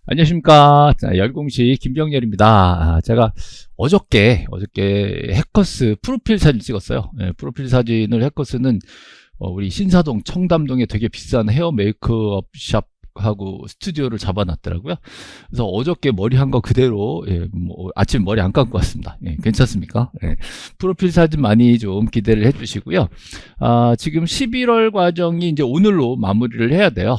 안녕하십니까. 자, 열공시 김병렬입니다. 제가 어저께 해커스 프로필 사진 찍었어요. 프로필 사진을 해커스는 우리 신사동 청담동에 되게 비싼 헤어 메이크업 샵하고 스튜디오를 잡아놨더라고요. 그래서 어저께 머리 한 거 그대로 아침 머리 안 감고 왔습니다. 괜찮습니까? 프로필 사진 많이 좀 기대를 해주시고요. 지금 11월 과정이 이제 오늘로 마무리를 해야 돼요.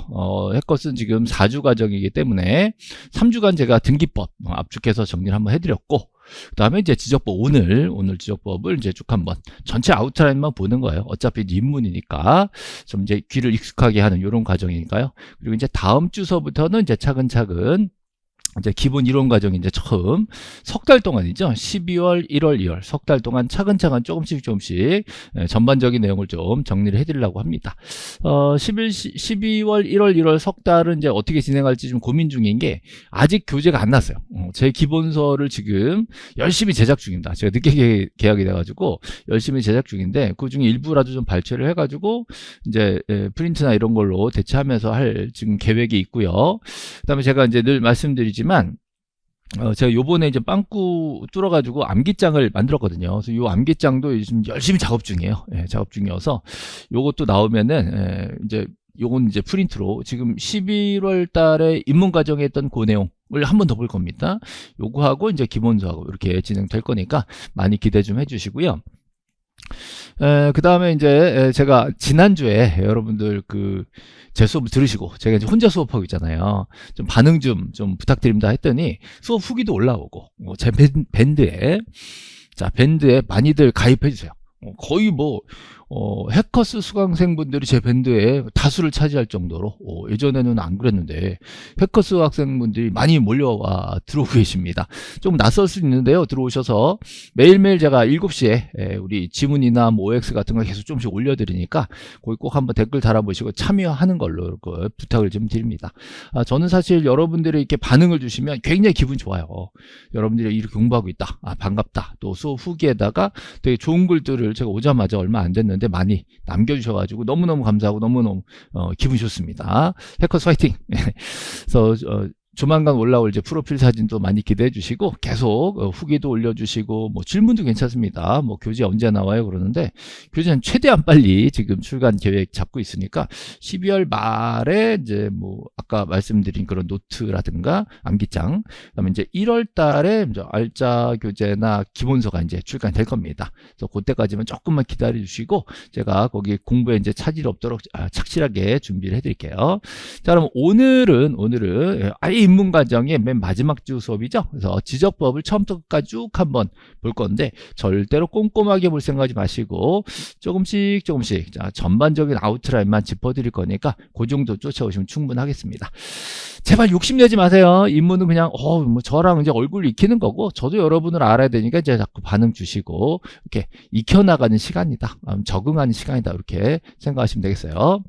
해커스는 지금 4주 과정이기 때문에 3주간 제가 등기법 압축해서 정리를 한번 해드렸고, 그 다음에 이제 지적법 오늘 지적법을 이제 쭉 한번 전체 아웃라인만 보는 거예요. 어차피 입문이니까 좀 이제 귀를 익숙하게 하는 이런 과정이니까요. 그리고 이제 다음 주서부터는 이제 차근차근 이제 기본 이론 과정이 이제 처음 석 달 동안이죠. 12월, 1월, 2월 석 달 동안 차근차근 조금씩 전반적인 내용을 좀 정리를 해드리려고 합니다. 12월, 1월, 1월 석 달은 이제 어떻게 진행할지 좀 고민 중인 게 아직 교재가 안 났어요. 제 기본서를 지금 열심히 제작 중입니다. 제가 늦게 계약이 돼가지고 열심히 제작 중인데 그 중에 일부라도 좀 발췌를 해가지고 이제 프린트나 이런 걸로 대체하면서 할 지금 계획이 있고요. 그다음에 제가 이제 늘 말씀드리지만 제가 요번에 이제 빵꾸 뚫어가지고 암기장을 만들었거든요. 그래서 요 암기장도 요즘 열심히 작업 중이에요. 작업 중이어서 요것도 나오면은 요건 이제 프린트로 지금 11월 달에 입문 과정에 했던 그 내용을 한 번 더 볼 겁니다. 요거하고 이제 기본서하고 이렇게 진행될 거니까 많이 기대 좀 해주시고요. 그 다음에 이제 제가 지난주에 여러분들 제 수업을 들으시고 제가 이제 혼자 수업하고 있잖아요. 좀 반응 좀 부탁드립니다 했더니 수업 후기도 올라오고 제 밴드에 많이들 가입해 주세요. 거의 해커스 수강생분들이 제 밴드에 다수를 차지할 정도로 예전에는 안 그랬는데 해커스 학생분들이 많이 몰려와 들어오고 계십니다. 좀 낯설 수 있는데요. 들어오셔서 매일매일 제가 7시에 우리 지문이나 OX 같은 거 계속 조금씩 올려드리니까 거기 꼭 한번 댓글 달아보시고 참여하는 걸로 부탁을 좀 드립니다. 저는 사실 여러분들이 이렇게 반응을 주시면 굉장히 기분 좋아요. 여러분들이 이렇게 공부하고 있다. 반갑다. 또 수업 후기에다가 되게 좋은 글들을 제가 오자마자 얼마 안 됐는데 많이 남겨주셔가지고 너무너무 감사하고 너무너무 기분이 좋습니다. 해커스 화이팅! 그래서 조만간 올라올 이제 프로필 사진도 많이 기대해 주시고 계속 후기도 올려주시고 질문도 괜찮습니다. 교재 언제 나와요 그러는데 교재는 최대한 빨리 지금 출간 계획 잡고 있으니까 12월 말에 이제 아까 말씀드린 그런 노트라든가 암기장, 그다음에 이제 1월 달에 이제 알짜 교재나 기본서가 이제 출간될 겁니다. 그래서 그때까지만 조금만 기다려 주시고 제가 거기 공부에 이제 차질 없도록 착실하게 준비를 해드릴게요. 자, 그럼 오늘은 아예 입문 과정의 맨 마지막 주 수업이죠. 그래서 지적법을 처음부터 끝까지 쭉 한번 볼 건데 절대로 꼼꼼하게 볼 생각하지 마시고 조금씩 자, 전반적인 아웃라인만 짚어드릴 거니까 그 정도 쫓아오시면 충분하겠습니다. 제발 욕심내지 마세요. 입문은 그냥 저랑 이제 얼굴 익히는 거고 저도 여러분을 알아야 되니까 이제 자꾸 반응 주시고 이렇게 익혀나가는 시간이다. 적응하는 시간이다. 이렇게 생각하시면 되겠어요.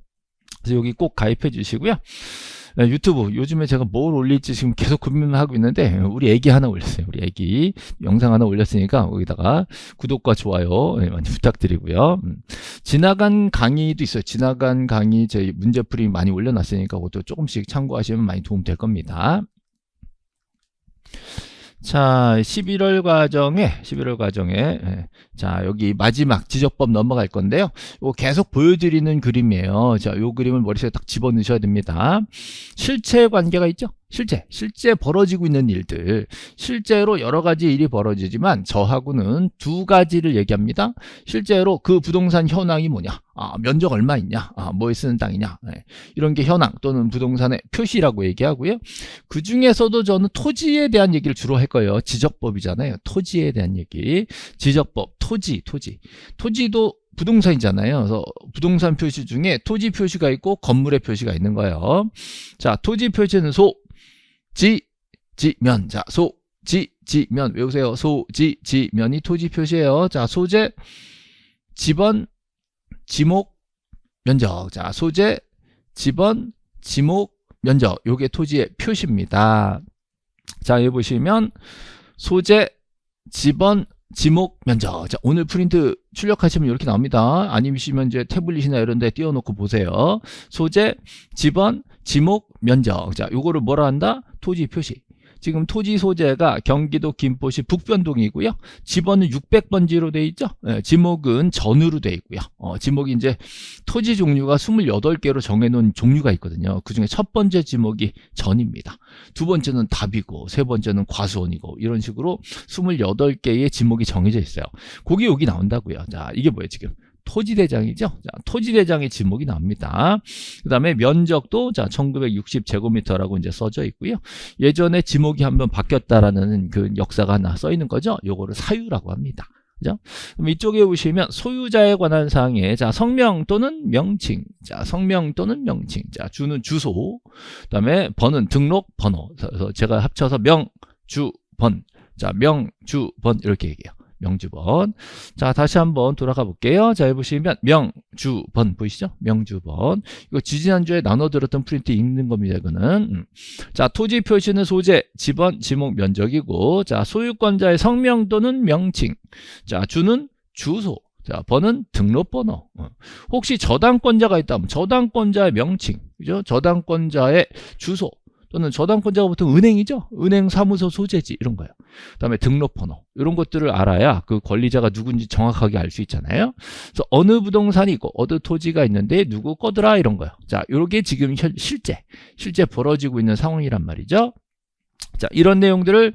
그래서 여기 꼭 가입해 주시고요. 유튜브 요즘에 제가 뭘 올릴지 지금 계속 고민하고 있는데 우리 애기 하나 올렸어요. 우리 애기 영상 하나 올렸으니까 거기다가 구독과 좋아요 많이 부탁드리고요. 지나간 강의도 있어요. 지나간 강의 제 문제풀이 많이 올려놨으니까 그것도 조금씩 참고하시면 많이 도움 될 겁니다. 자, 11월 과정에 자, 여기 마지막 지적법 넘어갈 건데요. 이거 계속 보여드리는 그림이에요. 자, 이 그림을 머릿속에 딱 집어넣으셔야 됩니다. 실체 관계가 있죠? 실제 벌어지고 있는 일들, 실제로 여러 가지 일이 벌어지지만 저하고는 두 가지를 얘기합니다. 실제로 그 부동산 현황이 뭐냐, 면적 얼마 있냐, 뭐에 쓰는 땅이냐, 이런 게 현황 또는 부동산의 표시라고 얘기하고요. 그 중에서도 저는 토지에 대한 얘기를 주로 할 거예요. 지적법이잖아요. 토지에 대한 얘기, 지적법, 토지도 부동산이잖아요. 그래서 부동산 표시 중에 토지 표시가 있고 건물의 표시가 있는 거예요. 자, 토지 표시는 지면. 자, 지면 외우세요. 지면이 토지 표시예요. 자, 소재, 지번, 지목, 면적. 자, 소재, 지번, 지목, 면적. 요게 토지의 표시입니다. 자, 여기 보시면 소재, 지번, 지목 면적. 자, 오늘 프린트 출력하시면 이렇게 나옵니다. 아니면 이제 태블릿이나 이런 데 띄워놓고 보세요. 소재, 지번, 지목, 면적. 자, 요거를 뭐라 한다? 토지 표시. 지금 토지 소재가 경기도 김포시 북변동이고요. 지번은 600번지로 돼 있죠. 네, 지목은 전으로 돼 있고요. 지목이 이제 토지 종류가 28개로 정해놓은 종류가 있거든요. 그 중에 첫 번째 지목이 전입니다. 두 번째는 답이고, 세 번째는 과수원이고, 이런 식으로 28개의 지목이 정해져 있어요. 그게 여기 나온다고요. 자, 이게 뭐예요, 지금? 토지대장이죠. 자, 토지대장의 지목이 나옵니다. 그 다음에 면적도 자 1960제곱미터라고 이제 써져 있고요. 예전에 지목이 한번 바뀌었다라는 그 역사가 하나 써 있는 거죠. 요거를 사유라고 합니다. 그죠? 그럼 이쪽에 보시면 소유자에 관한 사항에 자 성명 또는 명칭, 자 성명 또는 명칭, 자 주는 주소, 그다음에 번은 등록 번호. 그래서 제가 합쳐서 명, 주, 번, 자 명, 주, 번 이렇게 얘기해요. 명주번. 자, 다시 한번 돌아가 볼게요. 자, 여기 보시면 명주번 보이시죠? 명주번. 이거 지지난주에 나눠 들었던 프린트 읽는 겁니다, 이거는. 자, 토지 표시는 소재, 지번, 지목, 면적이고, 자, 소유권자의 성명 또는 명칭. 자, 주는 주소. 자, 번은 등록번호. 혹시 저당권자가 있다면 저당권자의 명칭, 그죠? 저당권자의 주소. 또는 저당권자가 보통 은행이죠. 은행 사무소 소재지 이런 거예요. 그다음에 등록번호 이런 것들을 알아야 그 권리자가 누군지 정확하게 알 수 있잖아요. 그래서 어느 부동산이 있고 어느 토지가 있는데 누구 거더라 이런 거예요. 자, 이게 지금 실제 벌어지고 있는 상황이란 말이죠. 자, 이런 내용들을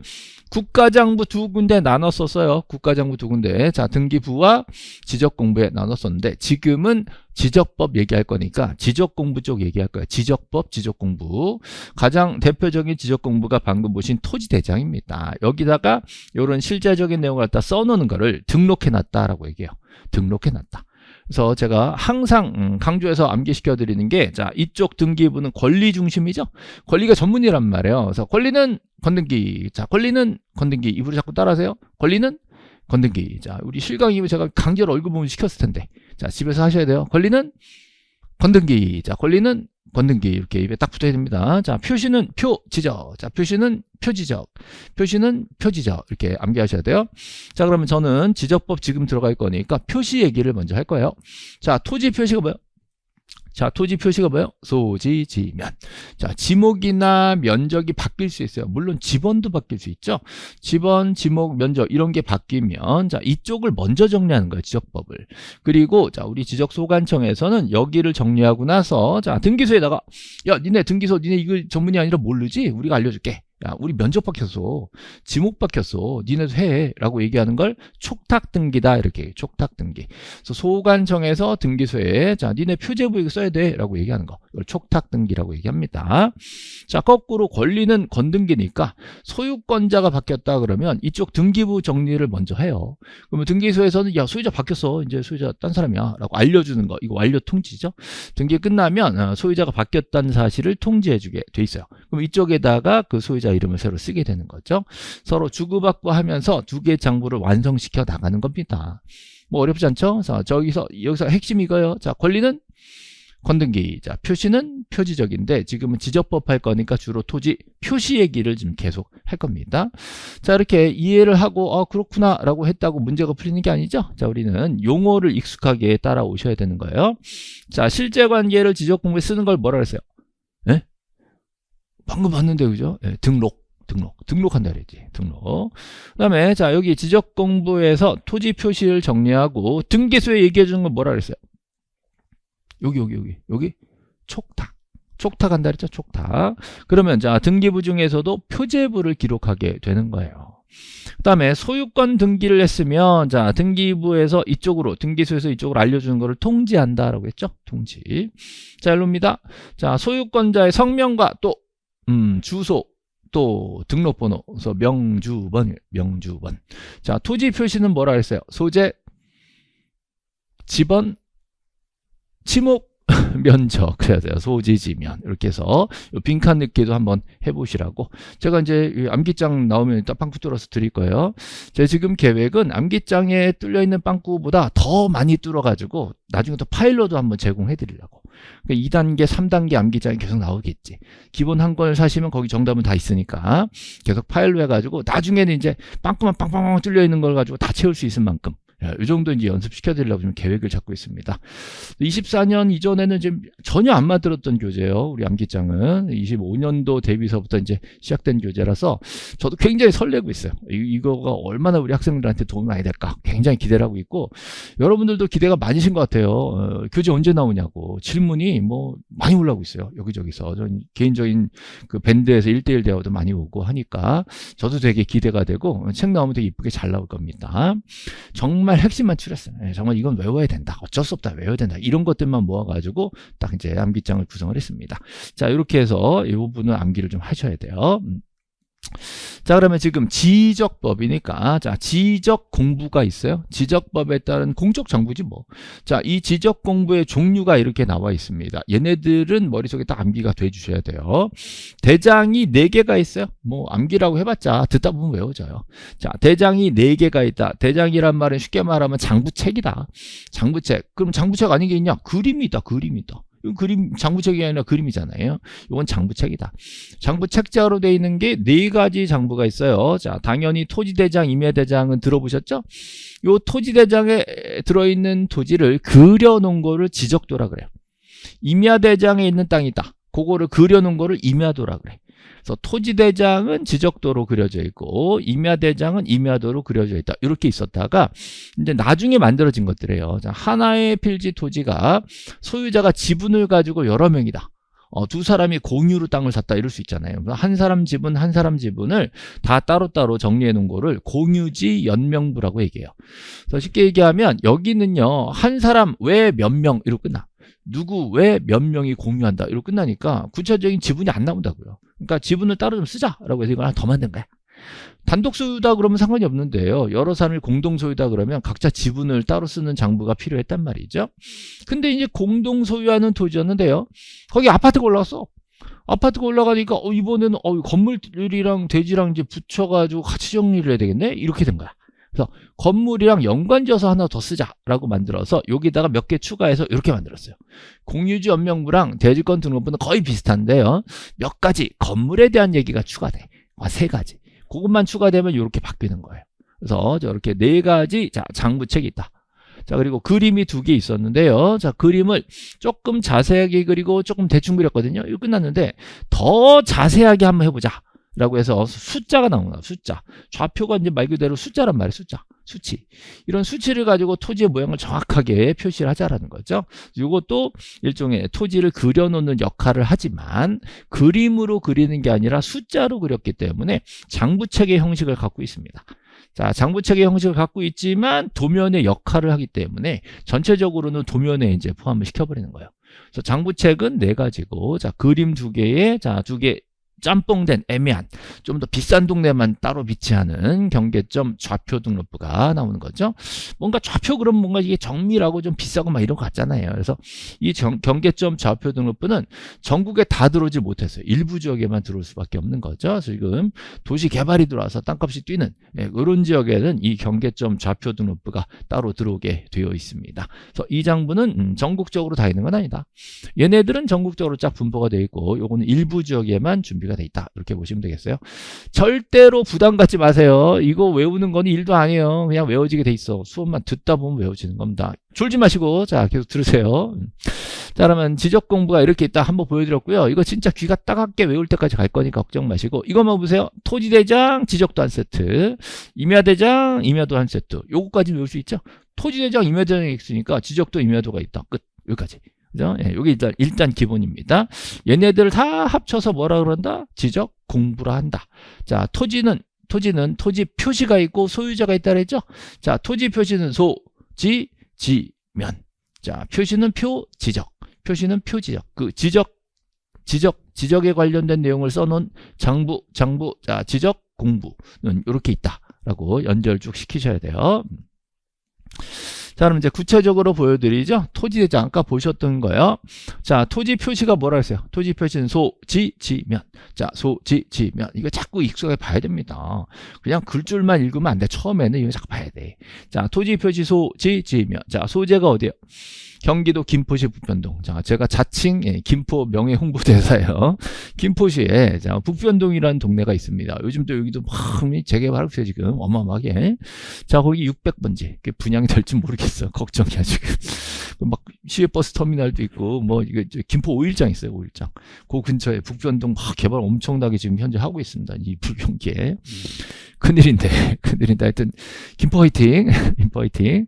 국가장부 두 군데 나눴었어요. 국가장부 두 군데. 자, 등기부와 지적공부에 나눴었는데 지금은 지적법 얘기할 거니까 지적공부 쪽 얘기할 거예요. 지적법, 지적공부. 가장 대표적인 지적공부가 방금 보신 토지대장입니다. 여기다가 이런 실제적인 내용을 갖다 써놓는 거를 등록해놨다라고 얘기해요. 등록해놨다. 그래서 제가 항상 강조해서 암기시켜 드리는 게, 자, 이쪽 등기부는 권리 중심이죠. 권리가 전문이란 말이에요. 그래서 권리는 건등기, 자, 권리는 건등기. 입으로 자꾸 따라하세요. 권리는 건등기. 자, 우리 실강이면 제가 강제로 얼굴 보면 시켰을 텐데, 자, 집에서 하셔야 돼요. 권리는 건등기. 자, 권리는 건등기. 이렇게 입에 딱 붙어야 됩니다. 자, 표시는 표지적. 자, 표시는 표지적. 표시는 표지적. 이렇게 암기하셔야 돼요. 자, 그러면 저는 지적법 지금 들어갈 거니까 표시 얘기를 먼저 할 거예요. 자, 토지 표시가 뭐예요? 자, 토지 표시가 뭐예요? 소지, 지면. 자, 지목이나 면적이 바뀔 수 있어요. 물론 지번도 바뀔 수 있죠. 지번, 지목, 면적 이런 게 바뀌면 자, 이쪽을 먼저 정리하는 거예요. 지적법을. 그리고 자, 우리 지적소관청에서는 여기를 정리하고 나서 자, 등기소에다가 야, 니네 등기소 니네 이거 전문이 아니라 모르지? 우리가 알려줄게. 야, 우리 면적 박혔어. 지목 박혔어. 니네도 해. 라고 얘기하는 걸 촉탁등기다. 이렇게 촉탁등기. 그래서 소관청에서 등기소에 자, 니네 표제부 이거 써야 돼. 라고 얘기하는 거. 이걸 촉탁등기라고 얘기합니다. 자, 거꾸로 권리는 건등기니까 소유권자가 바뀌었다 그러면 이쪽 등기부 정리를 먼저 해요. 그러면 등기소에서는 야, 소유자 바뀌었어. 이제 소유자 딴 사람이야. 라고 알려주는 거. 이거 완료 통지죠. 등기 끝나면 소유자가 바뀌었다는 사실을 통지해주게 돼 있어요. 그럼 이쪽에다가 그 소유자 이름을 새로 쓰게 되는 거죠. 서로 주고받고 하면서 두 개의 장부를 완성시켜 나가는 겁니다. 뭐 어렵지 않죠? 자, 여기서 핵심이 이거예요. 자, 권리는 건등기. 자, 표시는 표지적인데 지금은 지적법 할 거니까 주로 토지 표시 얘기를 지금 계속 할 겁니다. 자, 이렇게 이해를 하고 그렇구나 라고 했다고 문제가 풀리는 게 아니죠. 자, 우리는 용어를 익숙하게 따라오셔야 되는 거예요. 자, 실제관계를 지적공부에 쓰는 걸 뭐라 그랬어요? 네? 방금 봤는데, 그죠? 네, 등록한다 그랬지. 등록. 그 다음에, 자, 여기 지적공부에서 토지 표시를 정리하고 등기소에 얘기해 주는 건 뭐라 그랬어요? 여기. 촉탁한다 그랬죠? 촉탁. 그러면, 자, 등기부 중에서도 표제부를 기록하게 되는 거예요. 그 다음에 소유권 등기를 했으면, 자, 등기부에서 이쪽으로, 등기소에서 이쪽으로 알려주는 거를 통지한다라고 했죠? 통지. 자, 일로입니다. 자, 소유권자의 성명과 또 주소, 또 등록번호, 그래서 명주번. 자, 토지 표시는 뭐라 했어요? 소재, 지번, 지목, 면적. 그래야 돼요. 소지, 지면. 이렇게 해서 빈칸 넣기도 한번 해보시라고. 제가 이제 암기장 나오면 일단 빵꾸 뚫어서 드릴 거예요. 제 지금 계획은 암기장에 뚫려있는 빵꾸보다 더 많이 뚫어가지고 나중에 또 파일로도 한번 제공해 드리려고. 그러니까 2단계, 3단계 암기장이 계속 나오겠지. 기본 한 권을 사시면 거기 정답은 다 있으니까 계속 파일로 해가지고 나중에는 이제 빵꾸만 빵빵빵 뚫려 있는 걸 가지고 다 채울 수 있을 만큼 이 정도 이제 연습시켜드리려고 좀 계획을 잡고 있습니다. 24년 이전에는 지금 전혀 안 만들었던 교재예요. 우리 암기장은 25년도 대비서부터 이제 시작된 교재라서 저도 굉장히 설레고 있어요. 이거가 얼마나 우리 학생들한테 도움이 많이 될까 굉장히 기대를 하고 있고, 여러분들도 기대가 많으신 것 같아요. 교재 언제 나오냐고 질문이 뭐 많이 올라오고 있어요. 여기저기서. 전 개인적인 그 밴드에서 1대1 대화도 많이 오고 하니까 저도 되게 기대가 되고, 책 나오면 되게 이쁘게 잘 나올 겁니다. 정말 핵심만 추렸어요. 정말 이건 외워야 된다. 어쩔 수 없다. 외워야 된다. 이런 것들만 모아가지고 딱 이제 암기장을 구성을 했습니다. 자, 이렇게 해서 이 부분은 암기를 좀 하셔야 돼요. 자, 그러면 지금 지적법이니까, 자, 지적 공부가 있어요. 지적법에 따른 공적 장부지 뭐. 자, 이 지적 공부의 종류가 이렇게 나와 있습니다. 얘네들은 머릿속에 딱 암기가 돼 주셔야 돼요. 대장이 4개가 있어요. 뭐 암기라고 해봤자 듣다 보면 외워져요. 자, 대장이 4개가 있다. 대장이란 말은 쉽게 말하면 장부책이다. 장부책. 그럼 장부책 아닌 게 있냐? 그림이다. 그림이다. 그림, 장부책이 아니라 그림이잖아요. 이건 장부책이다. 장부책자로 되어 있는 게 4가지 장부가 있어요. 자, 당연히 토지대장, 임야대장은 들어보셨죠? 요 토지대장에 들어있는 토지를 그려놓은 거를 지적도라 그래요. 임야대장에 있는 땅이 있다. 그거를 그려놓은 거를 임야도라 그래. 그래서 토지대장은 지적도로 그려져 있고 임야대장은 임야도로 그려져 있다. 이렇게 있었다가 이제 나중에 만들어진 것들이에요. 자, 하나의 필지 토지가 소유자가 지분을 가지고 여러 명이다. 두 사람이 공유로 땅을 샀다 이럴 수 있잖아요. 한 사람 지분, 한 사람 지분을 다 따로따로 정리해 놓은 거를 공유지 연명부라고 얘기해요. 그래서 쉽게 얘기하면 여기는요, 한 사람 외 몇 명 이러고 끝나. 누구 왜 몇 명이 공유한다 이러고 끝나니까 구체적인 지분이 안 나온다고요. 그러니까 지분을 따로 좀 쓰자라고 해서 이걸 하나 더 만든 거야. 단독 소유다 그러면 상관이 없는데요. 여러 사람이 공동 소유다 그러면 각자 지분을 따로 쓰는 장부가 필요했단 말이죠. 근데 이제 공동 소유하는 토지였는데요. 거기 아파트가 올라왔어. 아파트가 올라가니까 이번에는 건물이랑 대지랑 이제 붙여가지고 같이 정리를 해야 되겠네? 이렇게 된 거야. 그래서 건물이랑 연관지어서 하나 더 쓰자라고 만들어서 여기다가 몇 개 추가해서 이렇게 만들었어요. 공유지 연명부랑 대지권 등록부는 거의 비슷한데요. 몇 가지 건물에 대한 얘기가 추가돼. 3가지. 그것만 추가되면 이렇게 바뀌는 거예요. 그래서 저렇게 4가지 자, 장부책이 있다. 자, 그리고 그림이 2개 있었는데요. 자, 그림을 조금 자세하게 그리고 조금 대충 그렸거든요. 이거 끝났는데 더 자세하게 한번 해보자. 라고 해서 숫자가 나옵니다. 숫자. 좌표가 이제 말 그대로 숫자란 말이에요. 숫자. 수치. 이런 수치를 가지고 토지의 모양을 정확하게 표시를 하자라는 거죠. 이것도 일종의 토지를 그려놓는 역할을 하지만 그림으로 그리는 게 아니라 숫자로 그렸기 때문에 장부책의 형식을 갖고 있습니다. 자, 장부책의 형식을 갖고 있지만 도면의 역할을 하기 때문에 전체적으로는 도면에 이제 포함을 시켜버리는 거예요. 그래서 장부책은 4가지고, 자, 그림 2개에, 자, 2개 짬뽕된 애매한 좀 더 비싼 동네만 따로 비치하는 경계점 좌표 등록부가 나오는 거죠. 뭔가 좌표 그럼 뭔가 이게 정밀하고 좀 비싸고 막 이런 거 같잖아요. 그래서 이 경계점 좌표 등록부는 전국에 다 들어오지 못했어요. 일부 지역에만 들어올 수밖에 없는 거죠. 지금 도시 개발이 들어와서 땅값이 뛰는 이런 지역에는 이 경계점 좌표 등록부가 따로 들어오게 되어 있습니다. 그래서 이 장부는 전국적으로 다 있는 건 아니다. 얘네들은 전국적으로 쫙 분포가 되어 있고 요거는 일부 지역에만 준비가 돼 있다. 이렇게 보시면 되겠어요. 절대로 부담 갖지 마세요. 이거 외우는 건 일도 아니에요. 그냥 외워지게 돼 있어. 수업만 듣다 보면 외워지는 겁니다. 졸지 마시고 자, 계속 들으세요. 자, 그러면 지적 공부가 이렇게 있다 한번 보여드렸고요. 이거 진짜 귀가 따갑게 외울 때까지 갈 거니까 걱정 마시고 이것만 보세요. 토지대장 지적도 한 세트, 임야대장 임야도 한 세트. 요거까지 외울 수 있죠. 토지대장 임야대장이 있으니까 지적도 임야도가 있다. 끝. 여기까지. 그죠? 예, 여기 일단 기본입니다. 얘네들 다 합쳐서 뭐라 그런다? 지적 공부라 한다. 자, 토지는 토지 표시가 있고 소유자가 있다 그랬죠? 자, 토지 표시는 소, 지, 면. 자, 표시는 표, 지적. 표시는 표, 지적. 그 지적에 관련된 내용을 써놓은 장부, 자, 지적 공부는 이렇게 있다라고 연결 쭉 시키셔야 돼요. 자, 그럼 이제 구체적으로 보여드리죠. 토지대장 아까 보셨던 거요. 자, 토지 표시가 뭐라 했어요? 토지 표시는 소, 지, 면. 자, 소, 지, 면. 이거 자꾸 익숙하게 봐야 됩니다. 그냥 글줄만 읽으면 안 돼. 처음에는 이거 자꾸 봐야 돼. 자, 토지 표시 소, 지, 면. 자, 소재가 어디예요? 경기도 김포시 북변동. 자, 제가 자칭 김포 명예 홍보대사예요. 김포시에 자, 북변동이라는 동네가 있습니다. 요즘 또 여기도 막 재개발하고 있어요, 지금. 어마어마하게. 자, 거기 600번지. 분양이 될지 모르겠어. 걱정이야, 지금. 막 시외버스 터미널도 있고, 뭐, 이거 김포 5일장 있어요, 5일장. 그 근처에 북변동 막 개발 엄청나게 지금 현재 하고 있습니다. 이 불경기에. 큰일인데. 하여튼, 김포 화이팅. 김포 화이팅.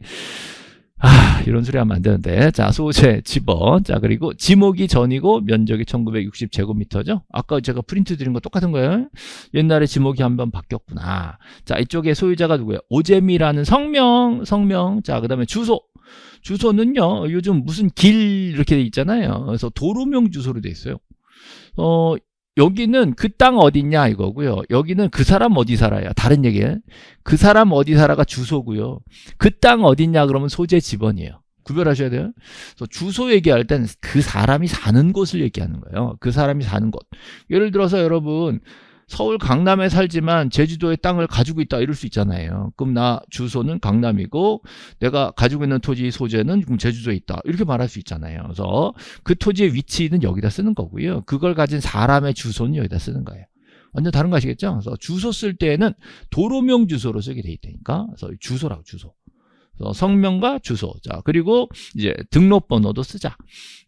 이런 소리 하면 안 되는데. 자, 소재, 집원. 자, 그리고 지목이 전이고 면적이 1960제곱미터죠. 아까 제가 프린트 드린 거 똑같은 거예요. 옛날에 지목이 한번 바뀌었구나. 자, 이쪽에 소유자가 누구예요? 오재미라는 성명. 자, 그 다음에 주소는요, 요즘 무슨 길 이렇게 돼 있잖아요. 그래서 도로명 주소로 돼 있어요. 여기는 그 땅 어딨냐 이거고요. 여기는 그 사람 어디 살아요. 다른 얘기예요. 그 사람 어디 살아가 주소고요. 그 땅 어딨냐 그러면 소재 지번이에요. 구별하셔야 돼요. 그래서 주소 얘기할 땐 그 사람이 사는 곳을 얘기하는 거예요. 그 사람이 사는 곳. 예를 들어서 여러분 서울 강남에 살지만 제주도에 땅을 가지고 있다 이럴 수 있잖아요. 그럼 나 주소는 강남이고 내가 가지고 있는 토지 소재는 제주도에 있다 이렇게 말할 수 있잖아요. 그래서 그 토지의 위치는 여기다 쓰는 거고요. 그걸 가진 사람의 주소는 여기다 쓰는 거예요. 완전 다른 거 아시겠죠? 그래서 주소 쓸 때는 도로명 주소로 쓰게 돼 있다니까. 그래서 주소라고 주소. 성명과 주소. 자, 그리고 이제 등록번호도 쓰자.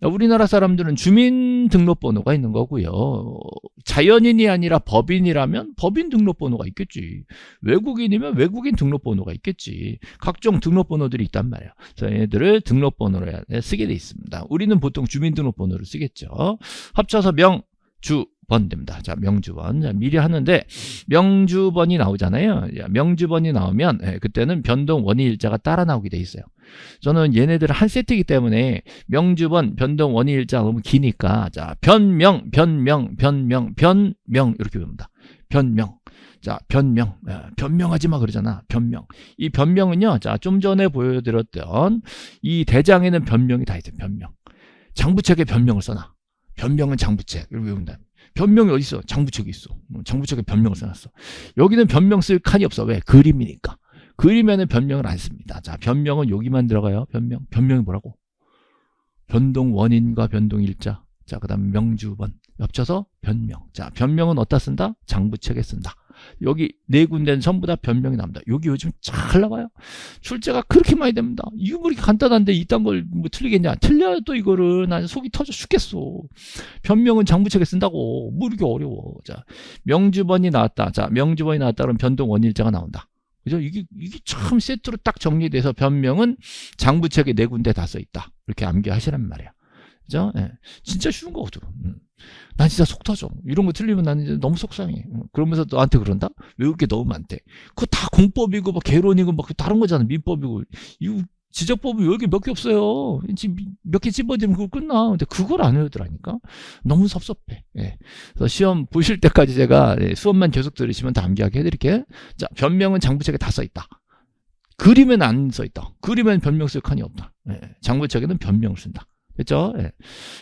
우리나라 사람들은 주민등록번호가 있는 거고요. 자연인이 아니라 법인이라면 법인 등록번호가 있겠지. 외국인이면 외국인 등록번호가 있겠지. 각종 등록번호들이 있단 말이에요. 그래서 얘네들을 등록번호로 쓰게 돼 있습니다. 우리는 보통 주민등록번호를 쓰겠죠. 합쳐서 명주번 됩니다. 자, 명주번. 자, 미리 하는데 명주번이 나오잖아요. 명주번이 나오면 그때는 변동 원이일자가 따라 나오게 돼 있어요. 저는 얘네들 한 세트이기 때문에 명주번, 변동 원이일자 너무 기니까 자, 변명 이렇게 봅니다. 변명. 자, 변명하지 마 그러잖아. 변명. 이 변명은요. 자, 좀 전에 보여드렸던 이 대장에는 변명이 다 있어요. 변명. 장부책에 변명을 써놔. 변명은 장부책. 이렇게 외운다. 변명이 어디 있어? 장부책에 있어. 장부책에 변명을 써놨어. 여기는 변명 쓸 칸이 없어. 왜? 그림이니까. 그림에는 변명을 안 씁니다. 자, 변명은 여기만 들어가요. 변명이 뭐라고? 변동 원인과 변동 일자. 자, 그 다음 명주번. 합쳐서 변명. 자, 변명은 어디다 쓴다? 장부책에 쓴다. 여기 네 군데는 전부 다 변명이 나옵니다. 여기 요즘 잘 나와요. 출제가 그렇게 많이 됩니다. 이거 뭐 이렇게 간단한데 이딴 걸 뭐 틀리겠냐? 틀려도 이거를 난 속이 터져 죽겠어. 변명은 장부책에 쓴다고. 뭐 이렇게 어려워. 자, 명주번이 나왔다. 자, 명주번이 나왔다 그러면 변동 원일자가 나온다. 그죠? 이게 참 세트로 딱 정리돼서 변명은 장부책에 네 군데 다 써 있다. 이렇게 암기하시란 말이야. 그죠? 예. 진짜 쉬운 거거든. 난 진짜 속 터져. 이런 거 틀리면 나는 이제 너무 속상해. 그러면서 너한테 그런다? 외울 게 너무 많대. 그거 다 공법이고, 막 개론이고, 막 다른 거잖아. 민법이고. 이거 지적법이 여기 몇 개 없어요. 지금 몇 개 집어들면 그거 끝나. 근데 그걸 안 외우더라니까. 너무 섭섭해. 예. 그래서 시험 보실 때까지 제가 수업만 계속 들으시면 다 암기하게 해드릴게. 자, 변명은 장부책에 다 써 있다. 그림엔 안 써 있다. 그림엔 변명 쓸 칸이 없다. 예. 장부책에는 변명을 쓴다. 그렇죠? 예.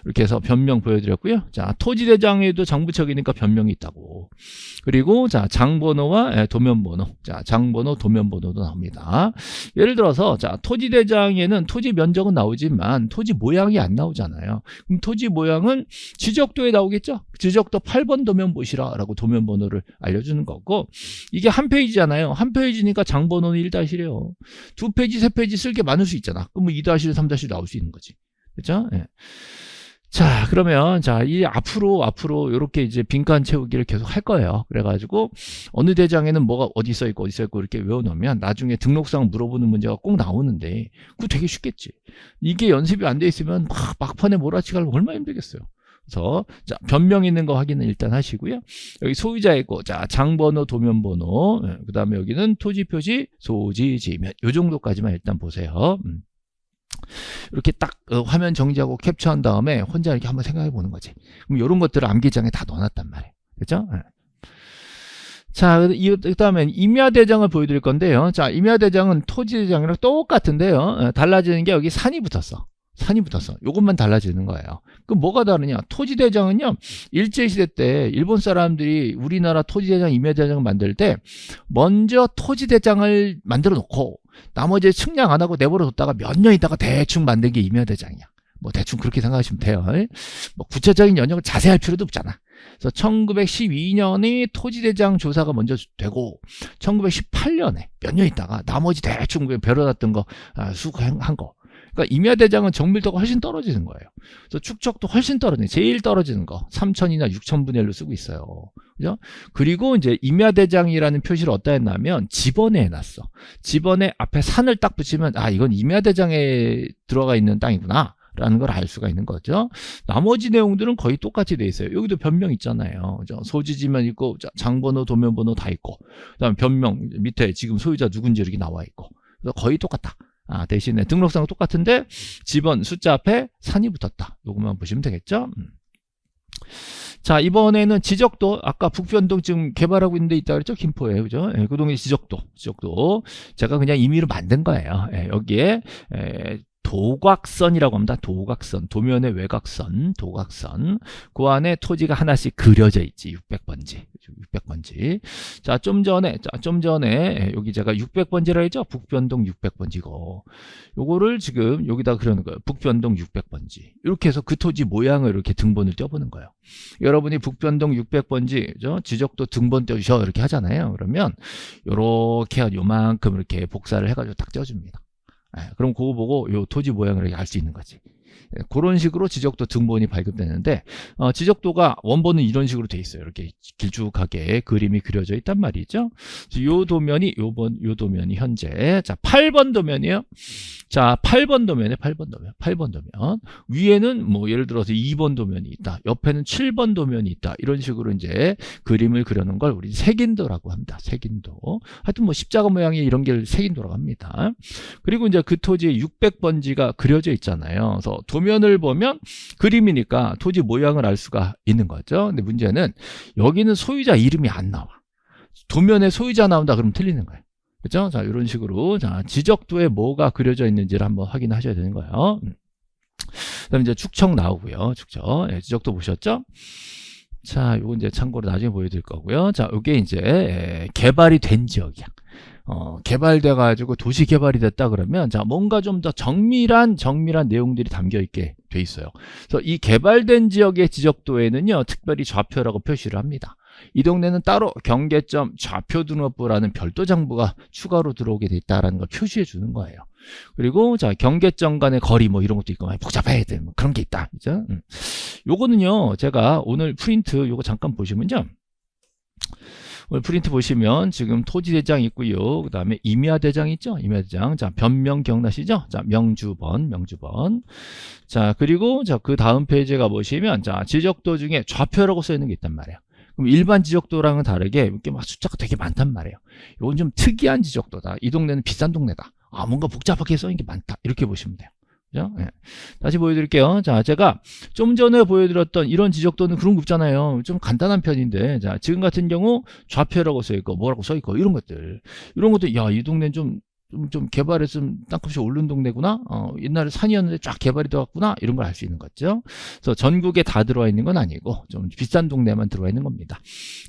이렇게 해서 변명 보여드렸고요. 자, 토지대장에도 장부책이니까 변명이 있다고. 그리고 자, 장번호와 도면번호. 자, 장번호, 도면번호도 나옵니다. 예를 들어서 자, 토지대장에는 토지 면적은 나오지만 토지 모양이 안 나오잖아요. 그럼 토지 모양은 지적도에 나오겠죠? 지적도 8번 도면 보시라라고 도면번호를 알려주는 거고, 이게 한 페이지잖아요. 한 페이지니까 장번호는 1-1이에요. 두 페이지, 세 페이지 쓸 게 많을 수 있잖아. 그럼 2-1, 3- 나올 수 있는 거지. 그죠? 예. 자, 그러면, 자, 이 앞으로, 요렇게 이제 빈칸 채우기를 계속 할 거예요. 그래가지고, 어느 대장에는 뭐가 어디 써있고, 이렇게 외워놓으면, 나중에 등록상 물어보는 문제가 꼭 나오는데, 그거 되게 쉽겠지. 이게 연습이 안 돼 있으면, 막판에 몰아치기 하려면 얼마나 힘들겠어요. 그래서, 자, 변명 있는 거 확인은 일단 하시고요. 여기 소유자 있고, 자, 장번호, 도면번호, 그 다음에 여기는 토지 표시, 소지, 지면, 요 정도까지만 일단 보세요. 이렇게 딱 화면 정지하고 캡처한 다음에 혼자 이렇게 한번 생각해 보는 거지. 그럼 이런 것들을 암기장에 다 넣어놨단 말이에요. 그렇죠? 네. 자, 그 다음엔 임야대장을 보여드릴 건데요. 자, 임야대장은 토지대장이랑 똑같은데요. 달라지는 게 여기 산이 붙었어. 요것만 달라지는 거예요. 그럼 뭐가 다르냐? 토지대장은요, 일제시대 때 일본 사람들이 우리나라 토지대장, 임야대장을 만들 때 먼저 토지대장을 만들어 놓고 나머지 측량 안 하고 내버려뒀다가 몇 년 있다가 대충 만든 게 임야대장이야. 뭐 대충 그렇게 생각하시면 돼요. 뭐 구체적인 연역을 자세히 할 필요도 없잖아. 그래서 1912년에 토지대장 조사가 먼저 되고 1918년에 몇 년 있다가 나머지 대충 벼려놨던 거 수거한 거. 그러니까 임야대장은 정밀도가 훨씬 떨어지는 거예요. 그래서 축적도 훨씬 떨어지는, 제일 떨어지는 거 3000이나 6000분의 1로 쓰고 있어요. 그죠? 그리고 이제 임야대장이라는 표시를 어디다 했냐면 지번에 해놨어. 지번에 앞에 산을 딱 붙이면 이건 임야대장에 들어가 있는 땅이구나 라는 걸 알 수가 있는 거죠. 나머지 내용들은 거의 똑같이 돼 있어요. 여기도 변명 있잖아요. 그죠? 소지지면 있고 장번호, 도면번호 다 있고, 그다음에 변명 밑에 지금 소유자 누군지 이렇게 나와 있고, 그래서 거의 똑같다. 대신에 등록상은 똑같은데 지번 숫자 앞에 산이 붙었다. 요것만 보시면 되겠죠. 자, 이번에는 지적도, 아까 북변동 지금 개발하고 있는 데 있다 그랬죠? 김포에, 그죠? 그 동네 지적도 제가 그냥 임의로 만든 거예요. 여기에 도곽선이라고 합니다. 도곽선, 도면의 외곽선, 도곽선. 그 안에 토지가 하나씩 그려져 있지. 600번지. 600번지. 자, 좀 전에 여기 제가 600번지라 했죠? 북변동 600번지고. 요거를 지금 여기다 그려놓은 거예요. 북변동 600번지. 이렇게 해서 그 토지 모양을 이렇게 등본을 떼어보는 거예요. 여러분이 북변동 600번지, 그죠? 지적도 등본 떼주셔. 이렇게 하잖아요. 그러면 요렇게 요만큼 이렇게 복사를 해가지고 딱 떼어줍니다. 그럼 그거 보고 요 토지 모양을 알 수 있는 거지. 그런 식으로 지적도 등본이 발급되는데, 지적도가 원본은 이런 식으로 돼 있어요. 이렇게 길쭉하게 그림이 그려져 있단 말이죠. 요 도면이 요 도면이 현재, 자, 8번 도면이에요. 자, 8번 도면에 8번 도면 위에는 뭐 예를 들어서 2번 도면이 있다, 옆에는 7번 도면이 있다, 이런 식으로 이제 그림을 그려놓은 걸 우리 색인도라고 합니다. 색인도. 하여튼 뭐 십자가 모양의 이런 게 색인도라고 합니다. 그리고 이제 그 토지에 600번지가 그려져 있잖아요. 그래서 도면을 보면 그림이니까 토지 모양을 알 수가 있는 거죠. 근데 문제는 여기는 소유자 이름이 안 나와. 도면에 소유자 나온다 그러면 틀리는 거예요. 그렇죠? 자, 이런 식으로, 자, 지적도에 뭐가 그려져 있는지를 한번 확인하셔야 되는 거예요. 그다음에 이제 축척 나오고요. 축척. 지적도 보셨죠? 자, 요거 이제 참고로 나중에 보여드릴 거고요. 자, 요게 이제 개발이 된 지역이야. 개발돼가지고 도시 개발이 됐다 그러면, 자, 뭔가 좀 더 정밀한 내용들이 담겨 있게 돼 있어요. 그래서 이 개발된 지역의 지적도에는요, 특별히 좌표라고 표시를 합니다. 이 동네는 따로 경계점 좌표등록부라는 별도 장부가 추가로 들어오게 돼 있다라는 걸 표시해 주는 거예요. 그리고 자, 경계점 간의 거리 뭐 이런 것도 있고 복잡해야 돼. 뭐 그런 게 있다. 그죠? 요거는요, 제가 오늘 프린트 요거 잠깐 보시면요. 오늘 프린트 보시면 지금 토지대장 있고요. 그 다음에 임야대장 있죠? 임야대장. 자, 변명 기억나시죠? 자, 명주번. 자, 그리고 자, 그 다음 페이지에 가보시면, 자, 지적도 중에 좌표라고 써 있는 게 있단 말이에요. 그럼 일반 지적도랑은 다르게 이렇게 막 숫자가 되게 많단 말이에요. 이건 좀 특이한 지적도다. 이 동네는 비싼 동네다. 뭔가 복잡하게 써 있는 게 많다. 이렇게 보시면 돼요. 그죠? 네. 다시 보여드릴게요. 자, 제가 좀 전에 보여드렸던 이런 지적도는 그런 거 없잖아요. 좀 간단한 편인데, 자, 지금 같은 경우 좌표라고 써 있고, 뭐라고 써 있고, 이런 것들, 야, 이 동네는 좀 개발해서 땅값이 오른 동네구나. 옛날에 산이었는데 쫙 개발이 되었구나. 이런 걸 알 수 있는 거죠. 그래서 전국에 다 들어와 있는 건 아니고 좀 비싼 동네만 들어와 있는 겁니다.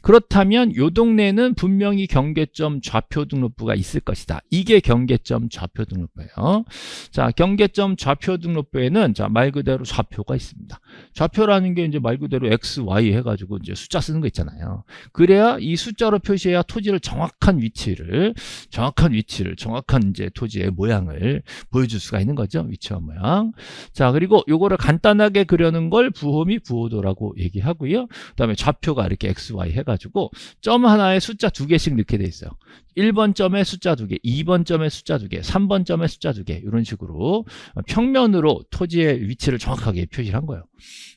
그렇다면 이 동네는 분명히 경계점 좌표 등록부가 있을 것이다. 이게 경계점 좌표 등록부예요. 자, 경계점 좌표 등록부에는 자, 말 그대로 좌표가 있습니다. 좌표라는 게 이제 말 그대로 X, Y 해가지고 이제 숫자 쓰는 거 있잖아요. 그래야 이 숫자로 표시해야 토지를 정확한 위치를 정확한 이제 토지의 모양을 보여줄 수가 있는 거죠. 위치와 모양. 자, 그리고 요거를 간단하게 그려는 걸 부호미 부호도라고 얘기하고요. 그 다음에 좌표가 이렇게 X, Y 해가지고 점 하나에 숫자 2개씩 넣게 돼 있어요. 1번 점에 숫자 2개, 2번 점에 숫자 2개, 3번 점에 숫자 2개, 이런 식으로 평면으로 토지의 위치를 정확하게 표시를 한 거예요.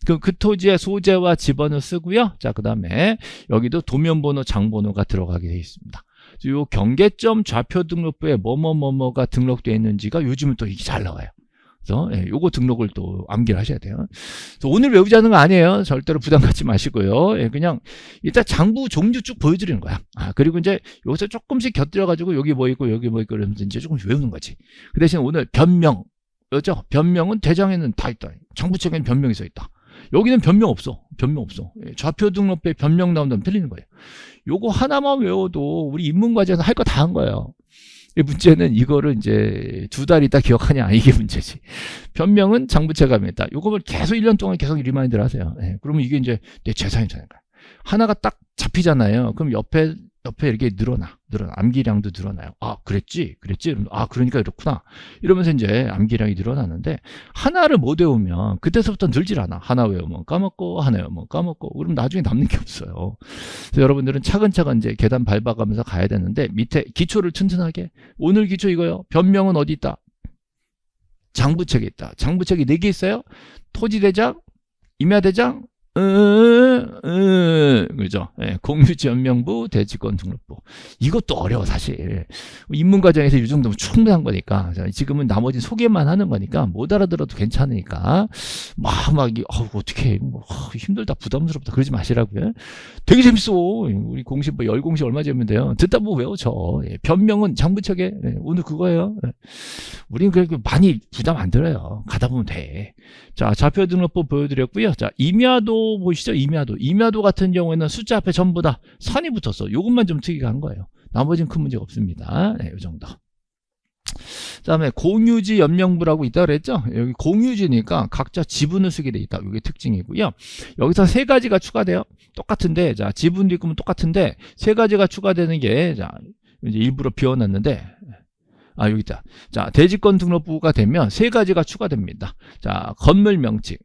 그 토지의 소재와 지번을 쓰고요. 자, 그 다음에 여기도 도면번호, 장번호가 들어가게 돼 있습니다. 요 경계점 좌표 등록부에 뭐뭐뭐뭐가 등록되어 있는지가 요즘은 또 이게 잘 나와요. 그래서 요거 등록을 또 암기를 하셔야 돼요. 그래서 오늘 외우자는 거 아니에요. 절대로 부담 갖지 마시고요. 그냥 일단 장부 종류 쭉 보여드리는 거야. 그리고 이제 여기서 조금씩 곁들여가지고 여기 뭐 있고 여기 뭐 있고 그러면서 이제 조금씩 외우는 거지. 그 대신 오늘 변명, 그죠? 변명은 대장에는 다 있다. 장부책에는 변명이 써 있다. 여기는 변명 없어. 좌표 등록부에 변명 나온다면 틀리는 거예요. 요거 하나만 외워도 우리 입문과정에서 할 거 다 한 거예요. 이 문제는 이거를 이제 2달 있다 기억하냐 이게 문제지. 변명은 장부채감이다. 요거를 계속 1년 동안 계속 리마인드를 하세요. 예, 그러면 이게 이제 내 재산이 되는 거야. 하나가 딱 잡히잖아요. 그럼 옆에 이렇게 늘어나. 암기량도 늘어나요. 아, 그랬지. 아, 그러니까 이렇구나. 이러면서 이제 암기량이 늘어나는데, 하나를 못 외우면, 그때서부터 늘질 않아. 하나 외우면 까먹고, 하나 외우면 까먹고, 그럼 나중에 남는 게 없어요. 그래서 여러분들은 차근차근 이제 계단 밟아가면서 가야 되는데, 밑에 기초를 튼튼하게. 오늘 기초 이거요. 변명은 어디 있다? 장부책에 있다. 장부책이 4개 있어요. 토지대장, 임야대장, 그죠? 예, 공유지연명부, 대지권 등록부. 이것도 어려워, 사실. 입문과정에서 이 정도면 충분한 거니까. 지금은 나머지 소개만 하는 거니까, 못 알아들어도 괜찮으니까, 어떻게 해. 힘들다, 부담스럽다. 그러지 마시라고요. 되게 재밌어. 우리 공시, 열공시 얼마 재밌는데요. 듣다 보면 외워져. 예, 변명은 장부책에, 예, 오늘 그거예요. 예. 우리는 그렇게 많이 부담 안 들어요. 가다 보면 돼. 자, 좌표 등록부 보여드렸고요. 자, 임야도 보시죠. 임야도 같은 경우에는 숫자 앞에 전부 다 선이 붙었어. 이것만 좀 특이한 거예요. 나머지는 큰 문제가 없습니다. 네, 이 정도. 그 다음에 공유지 연명부라고 있다 그랬죠. 여기 공유지니까 각자 지분을 쓰게 돼 있다. 이게 특징이고요. 여기서 3가지가 추가돼요. 똑같은데, 자, 지분도 있고 똑같은데 3가지가 추가되는 게, 자, 이제 일부러 비워놨는데, 아, 여기 있다. 자, 대지권 등록부가 되면 3가지가 추가됩니다. 자, 건물 명칭,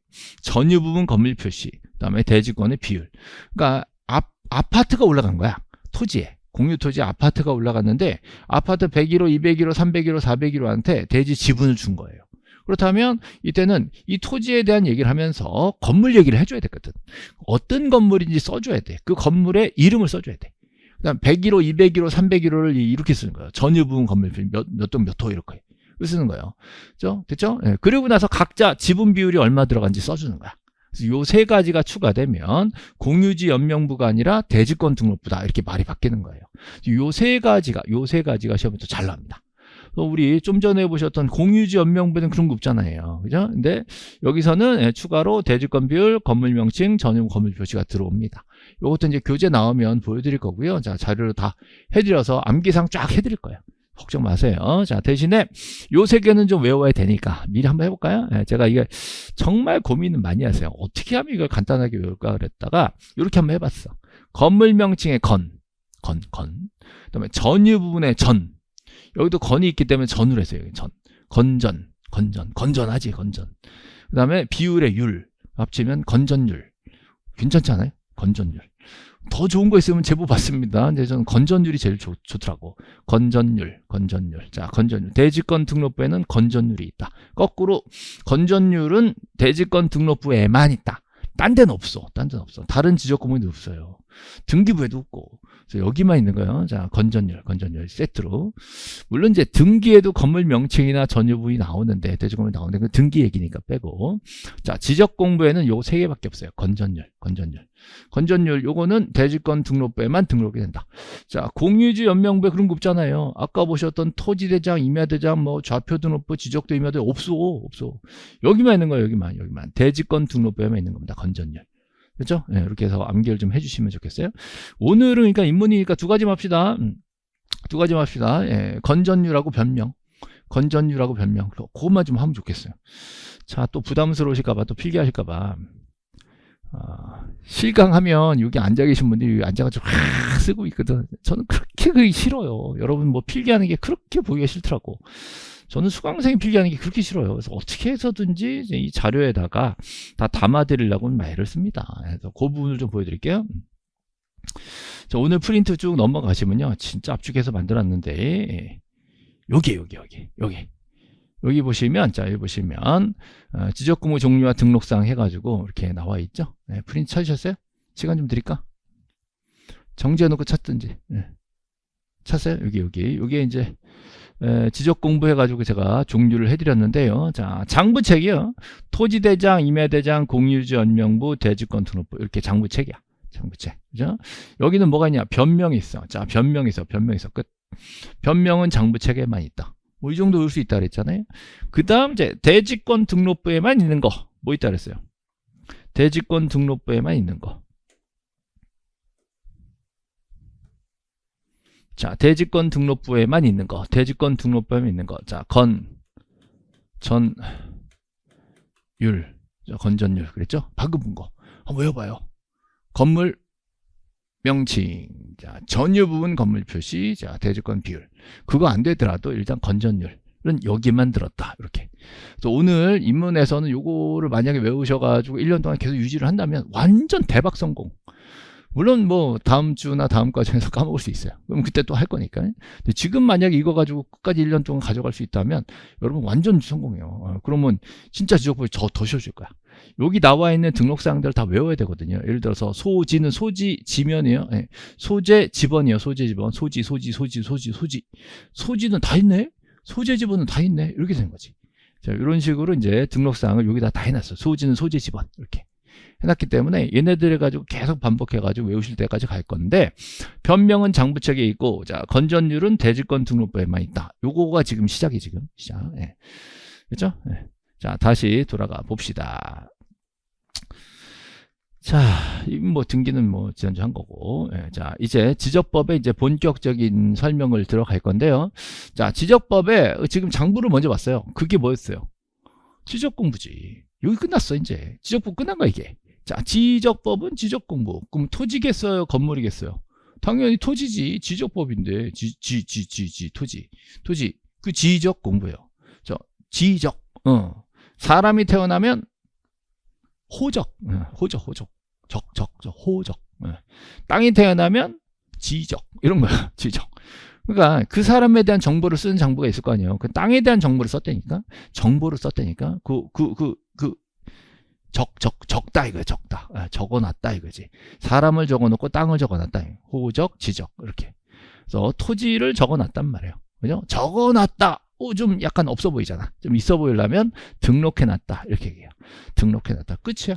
전유 부분 건물 표시, 그 다음에 대지권의 비율. 그러니까 아파트가 올라간 거야. 토지에. 공유 토지 아파트가 올라갔는데 아파트 101호, 201호, 301호, 401호한테 대지 지분을 준 거예요. 그렇다면 이때는 이 토지에 대한 얘기를 하면서 건물 얘기를 해줘야 되거든. 어떤 건물인지 써줘야 돼. 그 건물의 이름을 써줘야 돼. 그다음 101호, 201호, 301호를 이렇게 쓰는 거예요. 전유 부분 건물 몇 동 몇 호 이렇게 쓰는 거예요. 그죠? 됐죠? 네. 그리고 나서 각자 지분 비율이 얼마 들어간지 써주는 거야. 그래서 요 3가지가 추가되면 공유지 연명부가 아니라 대지권 등록부다 이렇게 말이 바뀌는 거예요. 요 3가지가 시험에서 잘 나옵니다. 우리 좀 전에 보셨던 공유지 연명부는 그런 거 없잖아요. 그죠? 근데 여기서는 추가로 대지권 비율, 건물 명칭, 전용 건물 표시가 들어옵니다. 요것도 이제 교재 나오면 보여드릴 거고요. 자, 자료를 다 해드려서 암기상 쫙 해드릴 거예요. 걱정 마세요. 자, 대신에 요 3개는 좀 외워야 되니까 미리 한번 해볼까요? 제가 이게 정말 고민을 많이 하세요. 어떻게 하면 이걸 간단하게 외울까 그랬다가 이렇게 한번 해봤어. 건물 명칭의 건. 그다음에 전유 부분의 전. 여기도 건이 있기 때문에 전으로 했어요. 전. 건전하지, 건전. 그 다음에 비율의 율. 합치면 건전율. 괜찮지 않아요? 건전율. 더 좋은 거 있으면 제보 받습니다. 근데 저는 건전율이 제일 좋더라고. 건전율. 자, 건전율. 대지권 등록부에는 건전율이 있다. 거꾸로 건전율은 대지권 등록부에만 있다. 딴 데는 없어. 다른 지적공무원도 없어요. 등기부에도 없고. 그래서 여기만 있는 거예요. 자, 건전율 세트로. 물론 이제 등기에도 건물 명칭이나 전유부위 나오는데, 대지건물 나오는데, 그 등기 얘기니까 빼고. 자, 지적공부에는 요 3개밖에 없어요. 건전율, 요거는 대지권 등록부에만 등록이 된다. 자, 공유지 연명부에 그런 거 없잖아요. 아까 보셨던 토지대장, 임야대장, 좌표 등록부, 지적도 임야대 없어. 여기만 있는 거예요. 여기만. 대지권 등록부에만 있는 겁니다. 건전율. 그렇죠? 네, 이렇게 해서 암기를 좀 해주시면 좋겠어요. 오늘은 그러니까 인문이니까 2가지 합시다. 2가지 합시다. 예, 건전율하고 변명. 그것만 좀 하면 좋겠어요. 자, 또 부담스러우실까봐, 또 필기하실까봐. 실강하면 여기 앉아 계신 분들이 앉아가지고 쓰고 있거든. 저는 그렇게 그게 싫어요. 여러분 필기하는 게 그렇게 보기가 싫더라고. 저는 수강생이 필기하는 게 그렇게 싫어요. 그래서 어떻게 해서든지 이 자료에다가 다 담아드리려고 말을 씁니다. 그래서 그 부분을 좀 보여드릴게요. 자, 오늘 프린트 쭉 넘어가시면요. 진짜 압축해서 만들었는데, 여기 보시면, 자, 여기 보시면, 지적공무 종류와 등록사항 해가지고 이렇게 나와 있죠. 네, 프린트 찾으셨어요? 시간 좀 드릴까? 정지해놓고 찾든지. 네. 찾았어요? 여기 이제, 지적 공부해가지고 제가 종류를 해드렸는데요. 자, 장부책이요. 토지대장, 임야대장, 공유지 연명부, 대지권 등록부. 이렇게 장부책. 그죠? 여기는 뭐가 있냐? 변명이 있어. 자, 변명이 있어. 끝. 변명은 장부책에만 있다. 이 정도 올 수 있다 그랬잖아요. 그 다음 이제 대지권 등록부에만 있는 거. 뭐 있다 그랬어요? 대지권 등록부에만 있는 거. 자, 대지권 등록부에만 있는 거. 대지권 등록부에만 있는 거. 자, 전율. 건전율. 그랬죠? 방금 본 거. 한번 외워봐요. 건물 명칭. 자, 전유 부분 건물 표시. 자, 대지권 비율. 그거 안 되더라도 일단 건전율은 여기만 들었다. 이렇게. 그래서 오늘 입문에서는 요거를 만약에 외우셔가지고 1년 동안 계속 유지를 한다면 완전 대박 성공. 물론 뭐 다음 주나 다음 과정에서 까먹을 수 있어요. 그럼 그때 또 할 거니까. 근데 지금 만약에 이거 가지고 끝까지 1년 동안 가져갈 수 있다면 여러분 완전 성공해요. 그러면 진짜 지적법이 더 쉬워질 거야. 여기 나와 있는 등록사항들을 다 외워야 되거든요. 예를 들어서 소지는 소지 지면이에요. 네. 소재 지번이에요. 소재 지번. 소지는 다 있네. 소재 지번은 다 있네. 이렇게 되는 거지. 자, 이런 식으로 이제 등록사항을 여기다 다 해놨어요. 소지는 소재 지번. 이렇게. 해놨기 때문에 얘네들을 가지고 계속 반복해가지고 외우실 때까지 갈 건데, 변명은 장부책에 있고, 자, 건전율은 대지권 등록부에만 있다. 요거가 지금 시작이 지금 시작. 예. 그렇죠? 예. 자, 다시 돌아가 봅시다. 자, 뭐 등기는 뭐 지난주 한 거고, 예. 자, 이제 지적법의 이제 본격적인 설명을 들어갈 건데요. 자, 지적법에 지금 장부를 먼저 봤어요. 그게 뭐였어요? 지적공부지. 여기 끝났어. 이제 지적법 끝난 거야 이게. 자, 지적법은 지적공부. 그럼 토지겠어요? 건물이겠어요? 당연히 토지지. 지적법인데 토지. 그 지적공부예요. 저 지적. 사람이 태어나면 호적. 호적. 땅이 태어나면 지적. 이런 거야. 지적. 그러니까 그 사람에 대한 정보를 쓰는 장부가 있을 거 아니에요. 그 땅에 대한 정보를 썼다니까. 적다 이거야. 적다. 적어놨다 이거지. 사람을 적어놓고 땅을 적어놨다. 호적, 지적 이렇게. 그래서 토지를 적어놨단 말이에요. 그죠? 적어놨다. 좀 약간 없어 보이잖아. 좀 있어 보이려면 등록해놨다 이렇게 얘기해요. 등록해놨다. 끝이야.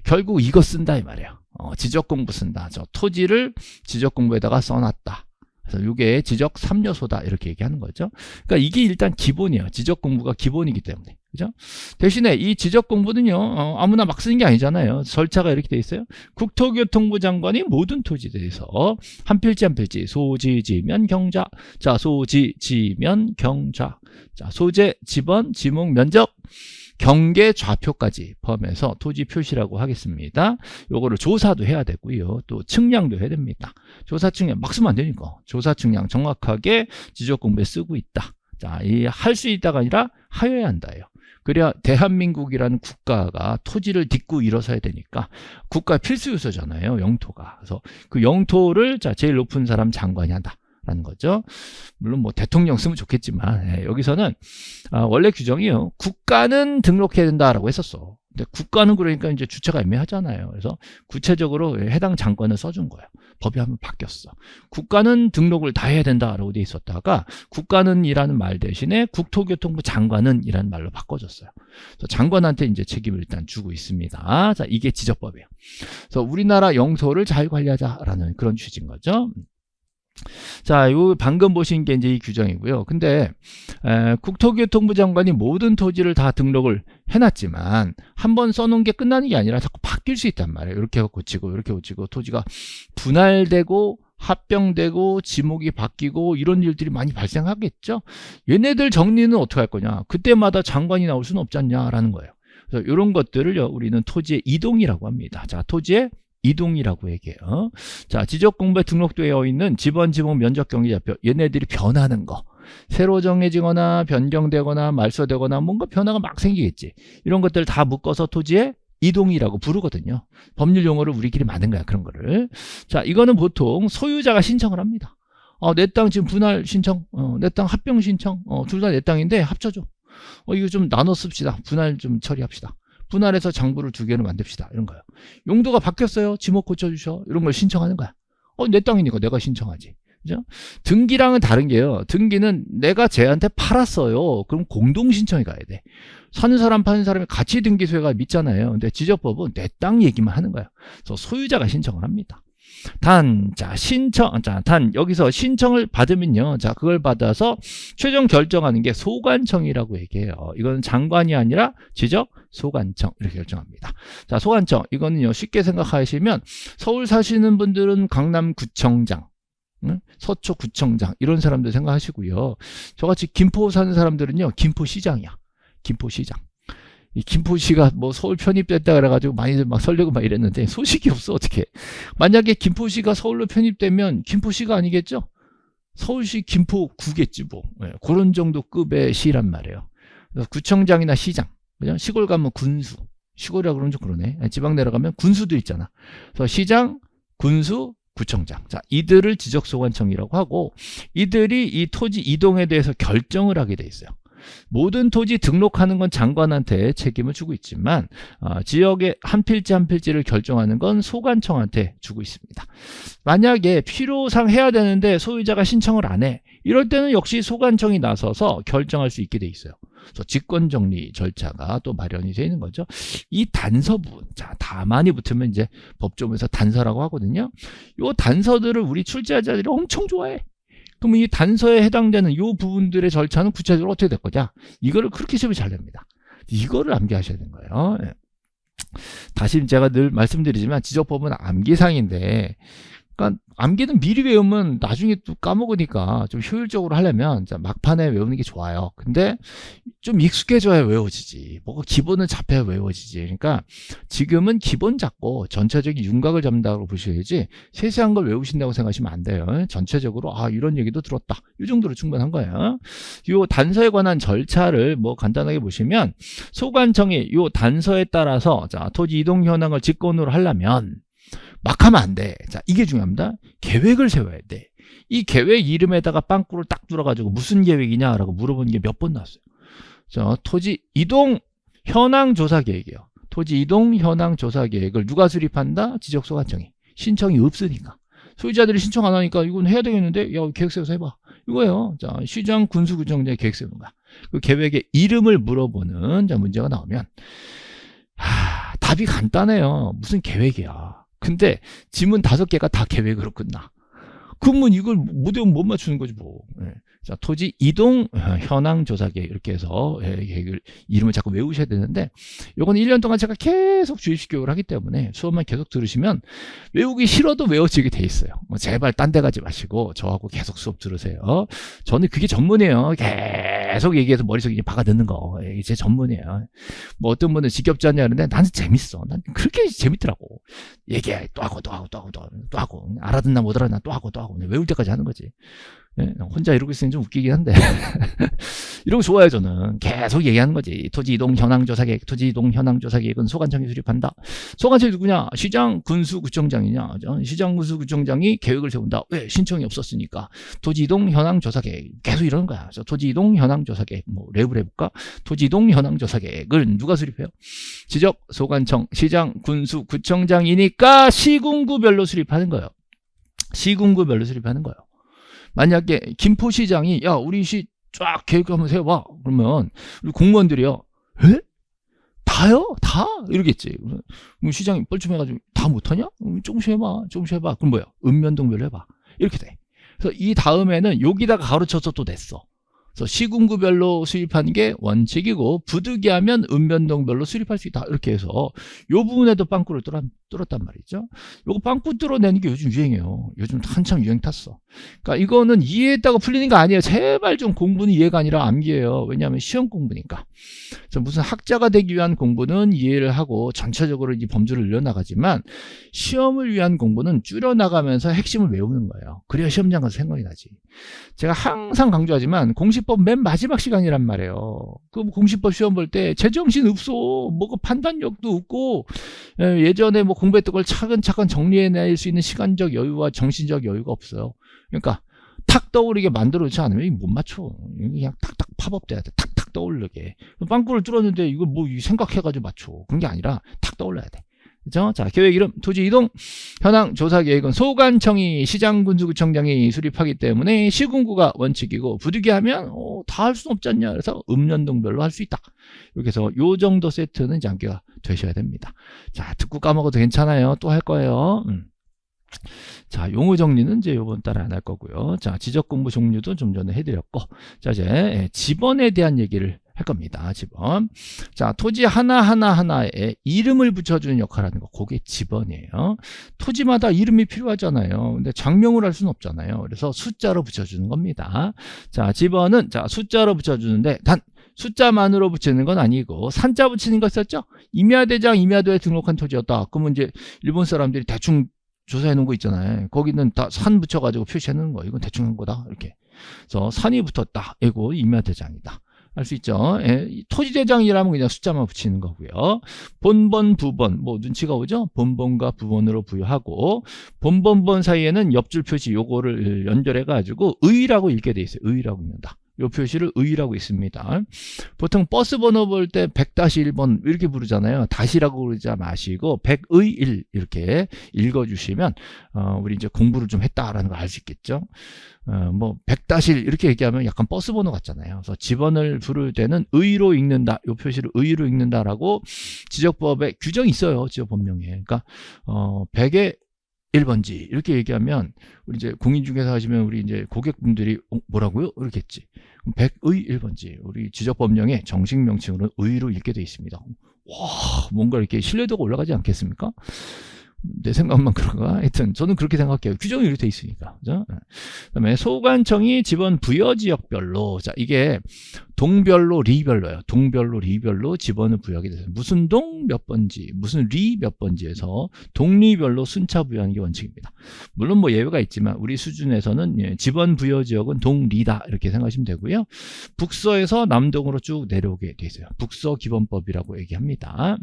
결국 이거 쓴다 이 말이에요. 지적공부 쓴다. 저 토지를 지적공부에다가 써놨다. 그래서 이게 지적 3요소다 이렇게 얘기하는 거죠. 그러니까 이게 일단 기본이에요. 지적 공부가 기본이기 때문에. 그죠? 대신에 이 지적 공부는요, 아무나 막 쓰는 게 아니잖아요. 절차가 이렇게 돼 있어요. 국토교통부 장관이 모든 토지에 대해서 한 필지 한 필지 소지지면 경자. 자, 소지지면 경자. 자, 소재, 지번, 지목, 면적, 경계 좌표까지 포함해서 토지 표시라고 하겠습니다. 요거를 조사도 해야 되고요. 또 측량도 해야 됩니다. 조사 측량 막 쓰면 안 되니까. 조사 측량 정확하게 지적 공부에 쓰고 있다. 자, 이 할 수 있다가 아니라 하여야 한다예요. 그래야 대한민국이라는 국가가 토지를 딛고 일어서야 되니까 국가 필수 요소잖아요. 영토가. 그래서 그 영토를 자, 제일 높은 사람 장관이 한다. 라는 거죠. 물론 뭐 대통령 쓰면 좋겠지만 여기서는 원래 규정이요. 국가는 등록해야 된다라고 했었어. 근데 국가는 그러니까 이제 주체가 애매하잖아요. 그래서 구체적으로 해당 장관을 써준 거예요. 법이 한번 바뀌었어. 국가는 등록을 다 해야 된다라고 돼 있었다가 국가는이라는 말 대신에 국토교통부 장관은이라는 말로 바꿔줬어요. 그래서 장관한테 이제 책임을 일단 주고 있습니다. 자, 이게 지적법이에요. 그래서 우리나라 영토를 잘 관리하자라는 그런 취지인 거죠. 자, 요 방금 보신 게 이제 이 규정이고요. 근데 국토교통부 장관이 모든 토지를 다 등록을 해놨지만 한번 써놓은 게 끝나는 게 아니라 자꾸 바뀔 수 있단 말이에요. 이렇게 고치고 이렇게 고치고 토지가 분할되고 합병되고 지목이 바뀌고 이런 일들이 많이 발생하겠죠. 얘네들 정리는 어떻게 할 거냐. 그때마다 장관이 나올 수는 없지 않냐라는 거예요. 그래서 이런 것들을 우리는 토지의 이동이라고 합니다. 자, 토지의 이동이라고 얘기해요. 자, 지적공부에 등록되어 있는 지번, 지목, 면적, 경계좌표 얘네들이 변하는 거. 새로 정해지거나 변경되거나 말소되거나 뭔가 변화가 막 생기겠지. 이런 것들 다 묶어서 토지의 이동이라고 부르거든요. 법률 용어를 우리끼리 만든 거야. 그런 거를. 자, 이거는 보통 소유자가 신청을 합니다. 내 땅 지금 분할 신청, 내 땅 합병 신청, 둘 다 내 땅인데 합쳐줘. 이거 좀 나눠 씁시다. 분할 좀 처리합시다. 분할해서 장부를 2개로 만듭시다. 이런 거예요. 용도가 바뀌었어요. 지목 고쳐주셔. 이런 걸 신청하는 거야. 내 땅이니까 내가 신청하지. 그죠? 등기랑은 다른 게요. 등기는 내가 쟤한테 팔았어요. 그럼 공동 신청이 가야 돼. 사는 사람 파는 사람이 같이 등기소에가 믿잖아요. 근데 지적법은 내 땅 얘기만 하는 거야. 그래서 소유자가 신청을 합니다. 여기서 신청을 받으면요. 자, 그걸 받아서 최종 결정하는 게 소관청이라고 얘기해요. 이거는 장관이 아니라 지적 소관청 이렇게 결정합니다. 자, 소관청 이거는요. 쉽게 생각하시면 서울 사시는 분들은 강남구청장, 응? 서초구청장 이런 사람들 생각하시고요. 저같이 김포 사는 사람들은요, 김포시장이야. 김포시장. 이 김포시가 뭐 서울 편입됐다 그래가지고 많이들 막 설레고 막 이랬는데 소식이 없어. 어떻게? 만약에 김포시가 서울로 편입되면 김포시가 아니겠죠? 서울시 김포구겠지 뭐. 네, 그런 정도 급의 시란 말이에요. 그래서 구청장이나 시장, 그죠? 시골 가면 군수, 시골이라 그러면 좀 그러네. 지방 내려가면 군수도 있잖아. 그래서 시장, 군수, 구청장. 자, 이들을 지적소관청이라고 하고, 이들이 이 토지 이동에 대해서 결정을 하게 돼 있어요. 모든 토지 등록하는 건 장관한테 책임을 주고 있지만 지역의 한 필지 한 필지를 결정하는 건 소관청한테 주고 있습니다. 만약에 필요상 해야 되는데 소유자가 신청을 안 해. 이럴 때는 역시 소관청이 나서서 결정할 수 있게 돼 있어요. 그래서 직권정리 절차가 또 마련이 되어 있는 거죠. 이 단서 부분, 자, 다만이 붙으면 이제 법조문에서 단서라고 하거든요. 이 단서들을 우리 출제자들이 엄청 좋아해. 그럼 이 단서에 해당되는 이 부분들의 절차는 구체적으로 어떻게 될 거냐? 이거를 그렇게 시험이 잘 냅니다. 이거를 암기하셔야 되는 거예요. 다시 제가 늘 말씀드리지만 지적법은 암기상인데, 그러니까 암기는 미리 외우면 나중에 또 까먹으니까 좀 효율적으로 하려면 막판에 외우는 게 좋아요. 근데 좀 익숙해져야 외워지지. 뭐가 기본을 잡혀야 외워지지. 그러니까 지금은 기본 잡고 전체적인 윤곽을 잡는다고 보셔야지 세세한 걸 외우신다고 생각하시면 안 돼요. 전체적으로 이런 얘기도 들었다. 이 정도로 충분한 거예요. 이 단서에 관한 절차를 뭐 간단하게 보시면 소관청이 이 단서에 따라서 자, 토지 이동 현황을 직권으로 하려면 막 하면 안 돼. 자, 이게 중요합니다. 계획을 세워야 돼. 이 계획 이름에다가 빵꾸를 딱 뚫어가지고 무슨 계획이냐라고 물어보는 게 몇 번 나왔어요. 자, 토지 이동 현황 조사 계획이에요. 토지 이동 현황 조사 계획을 누가 수립한다? 지적소관청이. 신청이 없으니까. 소유자들이 신청 안 하니까 이건 해야 되겠는데? 야, 계획 세워서 해봐. 이거예요. 자, 시장 군수구청장이 계획 세우는 거야. 그 계획의 이름을 물어보는 문제가 나오면 답이 간단해요. 무슨 계획이야. 근데 지문 5개가 다 계획으로 끝나. 그러면 이걸 못 외우면 못 맞추는 거지 뭐. 자, 토지 이동 현황 조사 계획 이렇게 해서 계획을 이름을 자꾸 외우셔야 되는데 요건 1년 동안 제가 계속 주입식 교육을 하기 때문에 수업만 계속 들으시면 외우기 싫어도 외워지게 돼 있어요. 제발 딴 데 가지 마시고 저하고 계속 수업 들으세요. 저는 그게 전문이에요. 계속 얘기해서 머릿속에 박아 넣는 거. 이게 제 전문이에요. 뭐 어떤 분은 지겹지 않냐 그러는데 나는 재밌어. 난 그렇게 재밌더라고. 얘기해. 또 하고 또 하고 알아듣나 못 알아듣나 또 하고 외울 때까지 하는 거지. 혼자 이러고 있으니 좀 웃기긴 한데 이런 거 좋아요. 저는 계속 얘기하는 거지. 토지 이동 현황 조사 계획, 토지 이동 현황 조사 계획은 소관청이 수립한다. 소관청이 누구냐? 시장 군수 구청장이냐? 시장 군수 구청장이 계획을 세운다. 왜? 신청이 없었으니까. 토지 이동 현황 조사 계획 계속 이러는 거야. 그래서 토지 이동 현황 조사 계획 뭐 랩을 해볼까? 토지 이동 현황 조사 계획을 누가 수립해요? 지적 소관청, 시장 군수 구청장이니까 시군구별로 수립하는 거예요. 시군구별로 수립하는 거예요. 만약에 김포시장이 야 우리 시 쫙 계획 한번 세워봐. 그러면 우리 공무원들이요. 에? 다요? 다? 이러겠지. 그럼 시장이 뻘쭘해가지고 다 못하냐? 조금씩 해봐. 그럼 뭐야? 읍면동별로 해봐. 이렇게 돼. 그래서 이 다음에는 여기다가 가로쳐서 또 냈어. 그래서 시군구별로 수립하는 게 원칙이고 부득이하면 읍면동별로 수립할 수 있다. 이렇게 해서 이 부분에도 빵꾸를 뚫었단 말이죠. 요거 빵꾸 뚫어내는 게 요즘 유행이에요. 요즘 한참 유행 탔어. 그러니까 이거는 이해했다고 풀리는 거 아니에요. 제발 좀 공부는 이해가 아니라 암기예요. 왜냐하면 시험 공부니까. 그래서 무슨 학자가 되기 위한 공부는 이해를 하고 전체적으로 이 범주를 늘려나가지만 시험을 위한 공부는 줄여나가면서 핵심을 외우는 거예요. 그래야 시험장 가서 생각이 나지. 제가 항상 강조하지만 공시법 맨 마지막 시간이란 말이에요. 그 공시법 시험 볼 때 제정신 없어. 뭐가 판단력도 없고 예전에 뭐 공부했던 걸 차근차근 정리해낼 수 있는 시간적 여유와 정신적 여유가 없어요. 그러니까 탁 떠오르게 만들어놓지 않으면 못 맞춰. 그냥 탁탁 팝업돼야 돼. 탁탁 떠오르게. 빵꾸를 뚫었는데 이거 뭐 생각해가지고 맞춰. 그런 게 아니라 탁 떠올라야 돼. 그죠? 자, 계획 이름, 토지 이동, 현황 조사 계획은 소관청이 시장군수구청장이 수립하기 때문에 시군구가 원칙이고 부득이하면 다 할 수는 없지 않냐. 그래서 읍면동별로 할 수 있다. 이렇게 해서 요 정도 세트는 이제 암기가 되셔야 됩니다. 자, 듣고 까먹어도 괜찮아요. 또 할 거예요. 자, 용어 정리는 이제 요번 달에 안 할 거고요. 자, 지적 공부 종류도 좀 전에 해드렸고, 자, 이제 지번에 대한 얘기를 할 겁니다. 집원. 자, 토지 하나하나에 이름을 붙여주는 역할을 하는 거. 그게 집원이에요. 토지마다 이름이 필요하잖아요. 근데 장명을 할 수는 없잖아요. 그래서 숫자로 붙여주는 겁니다. 자, 집원은 자, 숫자로 붙여주는데 단 숫자만으로 붙이는 건 아니고 산자 붙이는 거 있었죠? 임야대장 임야도에 등록한 토지였다. 그러면 이제 일본 사람들이 대충 조사해 놓은 거 있잖아요. 거기는 다 산 붙여가지고 표시해 놓은 거. 이건 대충 한 거다. 이렇게. 그래서 산이 붙었다. 이거 임야대장이다. 할 수 있죠. 예, 토지대장이라면 그냥 숫자만 붙이는 거고요. 본번, 부번, 뭐 눈치가 오죠? 본번과 부번으로 부여하고 본번번 사이에는 옆줄 표시 요거를 연결해가지고 의라고 읽게 돼 있어요. 의라고 읽는다. 요 표시를 의라고 있습니다. 보통 버스 번호 볼 때 100-1번 이렇게 부르잖아요. 다시라고 그러지 마시고 100의1 이렇게 읽어주시면 우리 이제 공부를 좀 했다라는 걸 알 수 있겠죠. 뭐 100-1 이렇게 얘기하면 약간 버스 번호 같잖아요. 그래서 집원을 부를 때는 의로 읽는다. 요 표시를 의로 읽는다라고 지적법에 규정이 있어요. 지적법령에. 그러니까 100의 1번지 이렇게 얘기하면 우리 이제 공인중개사 하시면 우리 이제 고객분들이 뭐라고요? 이렇게 했지. 100의 1번지 우리 지적법령의 정식 명칭으로 의로 읽게 돼 있습니다. 와, 뭔가 이렇게 신뢰도가 올라가지 않겠습니까? 내 생각만 그런가? 하여튼 저는 그렇게 생각해요. 규정이 이렇게 돼 있으니까. 그죠? 그다음에 소관청이 집원 부여 지역별로 자 이게 동별로 리별로예요. 동별로 리별로 집원을 부여하게 돼서 무슨 동 몇 번지, 무슨 리 몇 번지에서 동리별로 순차 부여하는 게 원칙입니다. 물론 뭐 예외가 있지만 우리 수준에서는 집원 부여 지역은 동리다 이렇게 생각하시면 되고요. 북서에서 남동으로 쭉 내려오게 돼 있어요. 북서 기본법이라고 얘기합니다.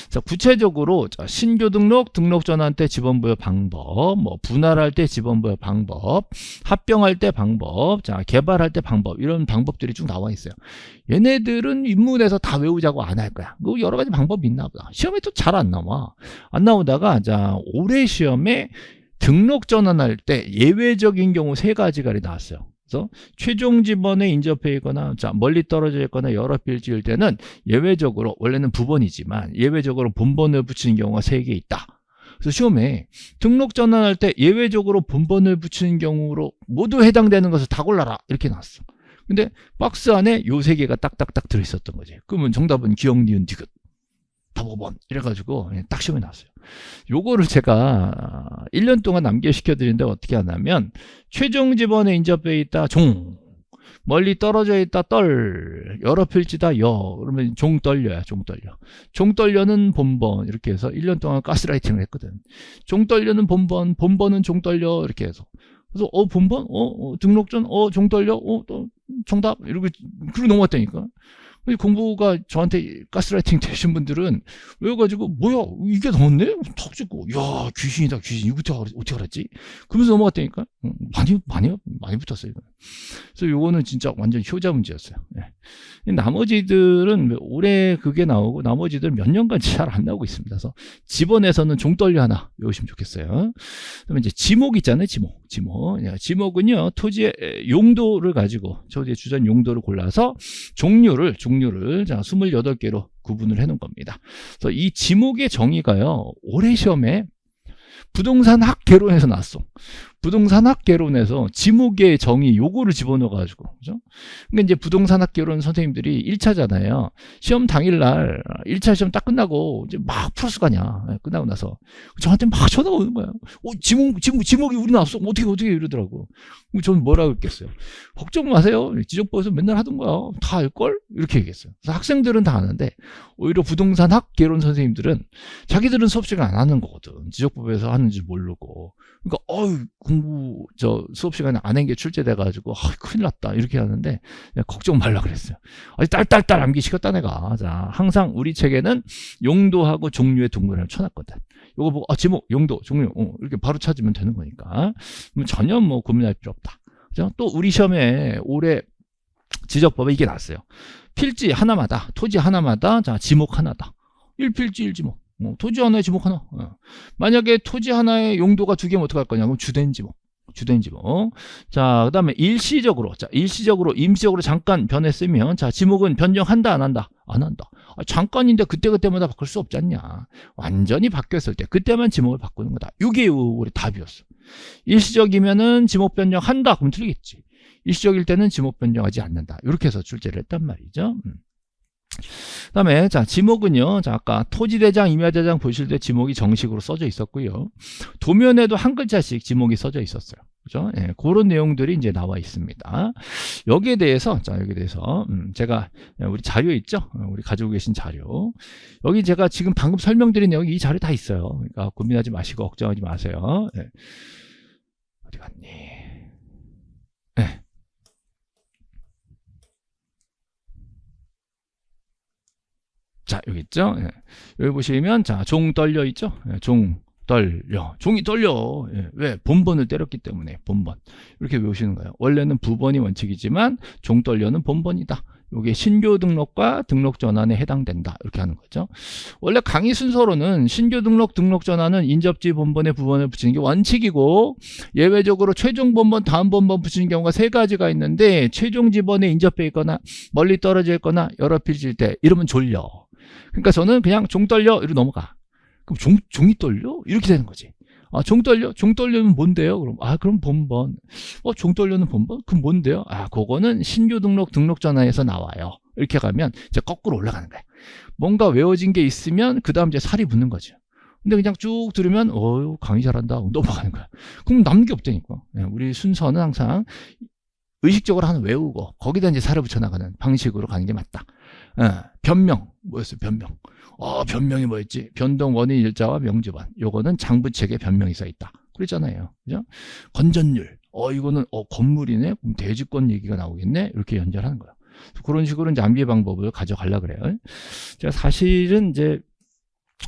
자, 구체적으로 신규 등록 전환 때 지번부여 방법, 뭐 분할할 때 지번부여 방법, 합병할 때 방법, 자 개발할 때 방법 이런 방법들이 쭉 나와 있어요. 얘네들은 인문에서 다 외우자고 안 할 거야. 뭐 여러 가지 방법이 있나 보다. 시험에 또 잘 안 나와. 안 나오다가 자 올해 시험에 등록 전환할 때 예외적인 경우 3가지가 나왔어요. 그래서 최종 지번에 인접해 있거나 자 멀리 떨어져 있거나 여러 필지일 때는 예외적으로 원래는 부번이지만 예외적으로 본번을 붙이는 경우가 3개 있다. 그래서 시험에 등록 전환할 때 예외적으로 본번을 붙이는 경우로 모두 해당되는 것을 다 골라라 이렇게 나왔어. 근데 박스 안에 요 3개가 딱딱딱 들어있었던 거지. 그러면 정답은 기억, 니은, 디귿 답 5번 이래가지고 딱 시험에 나왔어요. 요거를 제가 1년 동안 남겨시켜 드리는데 어떻게 하냐면 최종 지번에 인접해 있다 종, 멀리 떨어져 있다 떨, 여러 필지다 여, 그러면 종 떨려야 종 떨려. 종 떨려는 본번 이렇게 해서 1년 동안 가스라이팅을 했거든. 종 떨려는 본번, 본번은 종 떨려 이렇게 해서 그래서 본번 등록 전 종 떨려 또 정답 이러고 그러고 넘어갔다니까. 공부가 저한테 가스라이팅 되신 분들은 외워가지고 뭐야 이게 나왔네? 탁 찍고 야 귀신이다 귀신 이거 어떻게 알았지? 그러면서 넘어갔다니까. 많이 붙었어요. 그래서 요거는 진짜 완전 효자 문제였어요. 네. 나머지들은 올해 그게 나오고 나머지들은 몇 년간 잘 안 나오고 있습니다. 그래서 지번에서는 종떨려 하나 외우시면 좋겠어요. 그다음에 이제 지목 있잖아요. 지목은요 토지의 용도를 가지고 토지의 주전 용도를 골라서 종류를 자 28개로 구분을 해 놓은 겁니다. 그래서 이 지목의 정의가요 올해 시험에 부동산 학개론에서 나왔어. 부동산 학개론에서 지목의 정의 요거를 집어넣어가지고 그죠? 그러니까 이제 부동산 학개론 선생님들이 1차잖아요. 시험 당일날 1차 시험 딱 끝나고 이제 막 풀었을 거 아니야. 끝나고 나서 저한테 막 전화가 오는 거야. 지목이 우리 나왔어. 어떻게 이러더라고. 저는 뭐라고 했겠어요. 걱정 마세요. 지적법에서 맨날 하던 거야. 다 알걸? 이렇게 얘기했어요. 그래서 학생들은 다 아는데 오히려 부동산 학개론 선생님들은 자기들은 수업 시간 안 하는 거거든. 지적법에서 하는지 모르고. 그러니까 공부 수업 시간에 안 한 게 출제돼가지고 큰일 났다 이렇게 하는데 걱정 말라 그랬어요. 아주 딸딸딸 암기시켰다 내가. 자 항상 우리 책에는 용도하고 종류의 동그라미를 쳐놨거든. 요거 보고 지목, 용도, 종류 이렇게 바로 찾으면 되는 거니까 전혀 뭐 고민할 필요 없다. 그죠? 또 우리 시험에 올해 지적법에 이게 나왔어요. 필지 하나마다 토지 하나마다 자 지목 하나다. 1필지 1지목. 토지 하나에 지목 하나. 만약에 토지 하나의 용도가 2개면 어떡할 거냐? 그럼 주된 지목. 자, 그 다음에 일시적으로 임시적으로 잠깐 변했으면 자, 지목은 변경한다, 안 한다? 안 한다. 잠깐인데 그때마다 바꿀 수 없지 않냐? 완전히 바뀌었을 때 그때만 지목을 바꾸는 거다. 이게 우리 답이었어. 일시적이면은 지목 변경한다. 그럼 틀리겠지. 일시적일 때는 지목 변경하지 않는다. 이렇게 해서 출제를 했단 말이죠. 그다음에 자 지목은요. 자 아까 토지대장, 임야대장 보실 때 지목이 정식으로 써져 있었고요. 도면에도 한 글자씩 지목이 써져 있었어요. 그죠? 예, 그런 내용들이 이제 나와 있습니다. 여기에 대해서 제가 우리 자료 있죠? 우리 가지고 계신 자료. 여기 제가 지금 방금 설명드린 내용 이 자료 다 있어요. 그러니까 고민하지 마시고 걱정하지 마세요. 예. 어디 갔니? 예. 자, 여기 있죠? 예. 여기 보시면, 자, 종 떨려 있죠? 예, 종 떨려. 종이 떨려. 예. 왜? 본번을 때렸기 때문에, 본번. 이렇게 외우시는 거예요. 원래는 부번이 원칙이지만, 종 떨려는 본번이다. 이게 신규 등록과 등록 전환에 해당된다. 이렇게 하는 거죠. 원래 강의 순서로는 신규 등록, 등록 전환은 인접지 본번에 부번을 붙이는 게 원칙이고, 예외적으로 최종 본번, 다음 본번 붙이는 경우가 세 가지가 있는데, 최종 지번에 인접해 있거나, 멀리 떨어져 있거나, 여러 필질 때, 이러면 졸려. 그러니까 저는 그냥 종 떨려 이러고 넘어가. 그럼 종이 떨려? 이렇게 되는 거지. 아, 종 떨려? 종 떨려면 뭔데요? 그럼 본번. 종 떨려는 본번? 그럼 뭔데요? 아, 그거는 신규 등록, 등록 전환에서 나와요. 이렇게 가면 이제 거꾸로 올라가는 거야. 뭔가 외워진 게 있으면 그 다음 이제 살이 붙는 거죠. 근데 그냥 쭉 들으면 강의 잘한다 넘어가는 거야. 그럼 남는 게 없다니까. 우리 순서는 항상 의식적으로 하나 외우고 거기다 이제 살을 붙여나가는 방식으로 가는 게 맞다. 변명 뭐였어요? 변명. 변명이 뭐였지? 변동 원인 일자와 명주반. 요거는 장부책에 변명이 써 있다. 그랬잖아요. 그죠? 건전율. 이거는 건물이네. 그럼 대지권 얘기가 나오겠네. 이렇게 연결하는 거야. 그런 식으로 이제 암기 방법을 가져가려 그래요. 제가 사실은 이제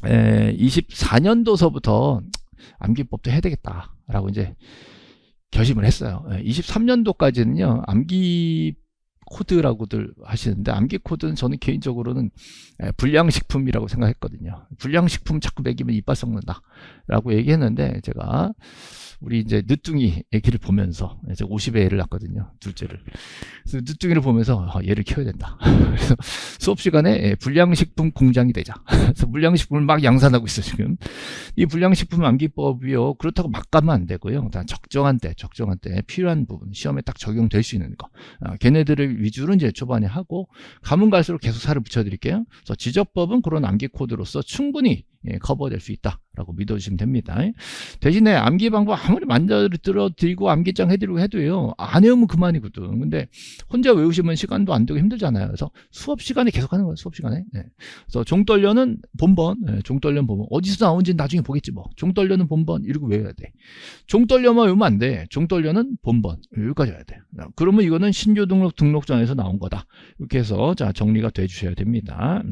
24년도서부터 암기법도 해야 되겠다라고 이제 결심을 했어요. 23년도까지는요, 암기 코드라고들 하시는데, 암기 코드는 저는 개인적으로는 불량식품이라고 생각했거든요. 불량식품 자꾸 먹이면 이빨 썩는다 라고 얘기했는데, 제가 우리 이제 늦둥이 애기를 보면서, 제가 50에 애를 낳거든요, 둘째를. 그래서 늦둥이를 보면서 얘를 키워야 된다. 그래서 수업 시간에 불량식품 공장이 되자. 그래서 불량식품을 막 양산하고 있어 지금. 이 불량식품 암기법이요, 그렇다고 막 가면 안 되고요. 적정한 때 필요한 부분, 시험에 딱 적용될 수 있는 거. 걔네들을 위주로 이제 초반에 하고, 가면 갈수록 계속 살을 붙여드릴게요. 그래서 지적법은 그런 암기 코드로서 충분히 커버될 수 있다라고 믿어주시면 됩니다. 대신에 암기 방법 아무리 만들어 드리고 암기장 해드리고 해도요, 안 외우면 그만이거든. 근데 혼자 외우시면 시간도 안 되고 힘들잖아요. 그래서 수업 시간에 계속 하는 거예요. 수업 시간에. 그래서 종떨려는 본번, 종떨려는 본번. 어디서 나온지는 나중에 보겠지 뭐. 종떨려는 본번 이러고 외워야 돼. 종떨려만 외우면 안 돼. 종떨려는 본번 여기까지 해야 돼. 그러면 이거는 신규 등록 등록전에서 나온 거다. 이렇게 해서 자 정리가 돼 주셔야 됩니다.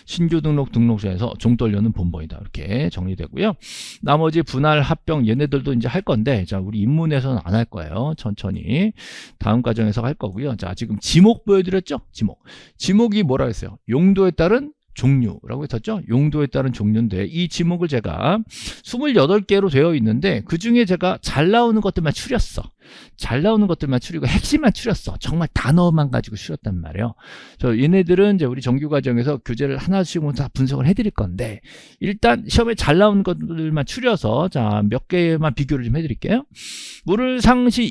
신규 등록 등록자에서 종떨려는 본번이다. 이렇게 정리되고요. 나머지 분할 합병 얘네들도 이제 할 건데, 자 우리 입문에서는 안 할 거예요. 천천히 다음 과정에서 할 거고요. 자 지금 지목 보여드렸죠? 지목이 뭐라 했어요? 용도에 따른 종류라고 했었죠? 용도에 따른 종류인데, 이 지목을 제가 28개로 되어 있는데, 그 중에 제가 잘 나오는 것들만 추렸어. 잘 나오는 것들만 추리고 핵심만 추렸어. 정말 단어만 가지고 추렸단 말이에요. 그래서 얘네들은 이제 우리 정규 과정에서 교재를 하나씩 다 분석을 해드릴 건데, 일단 시험에 잘 나오는 것들만 추려서 자 몇 개만 비교를 좀 해드릴게요. 물을 상시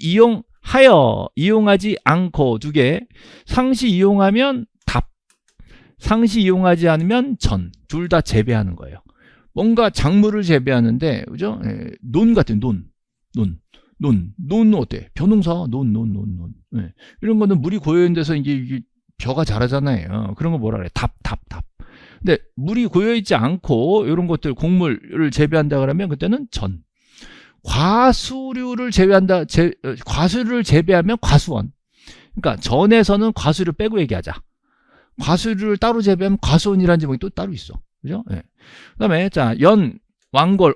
이용하지 않고 2개, 상시 이용하면 답, 상시 이용하지 않으면 전, 둘 다 재배하는 거예요. 뭔가 작물을 재배하는데, 그죠? 논 같은 논 어때? 벼농사 논. 이런 거는 물이 고여있는 데서 이게 벼가 자라잖아요. 그런 거 뭐라 그래? 답. 근데 물이 고여있지 않고 이런 것들 곡물을 재배한다 그러면 그때는 전. 과수류를 재배하면 과수원. 그러니까 전에서는 과수를 빼고 얘기하자. 과수류를 따로 재배하면 과수원이라는 제목이 또 따로 있어. 그죠? 그다음에 자 연왕골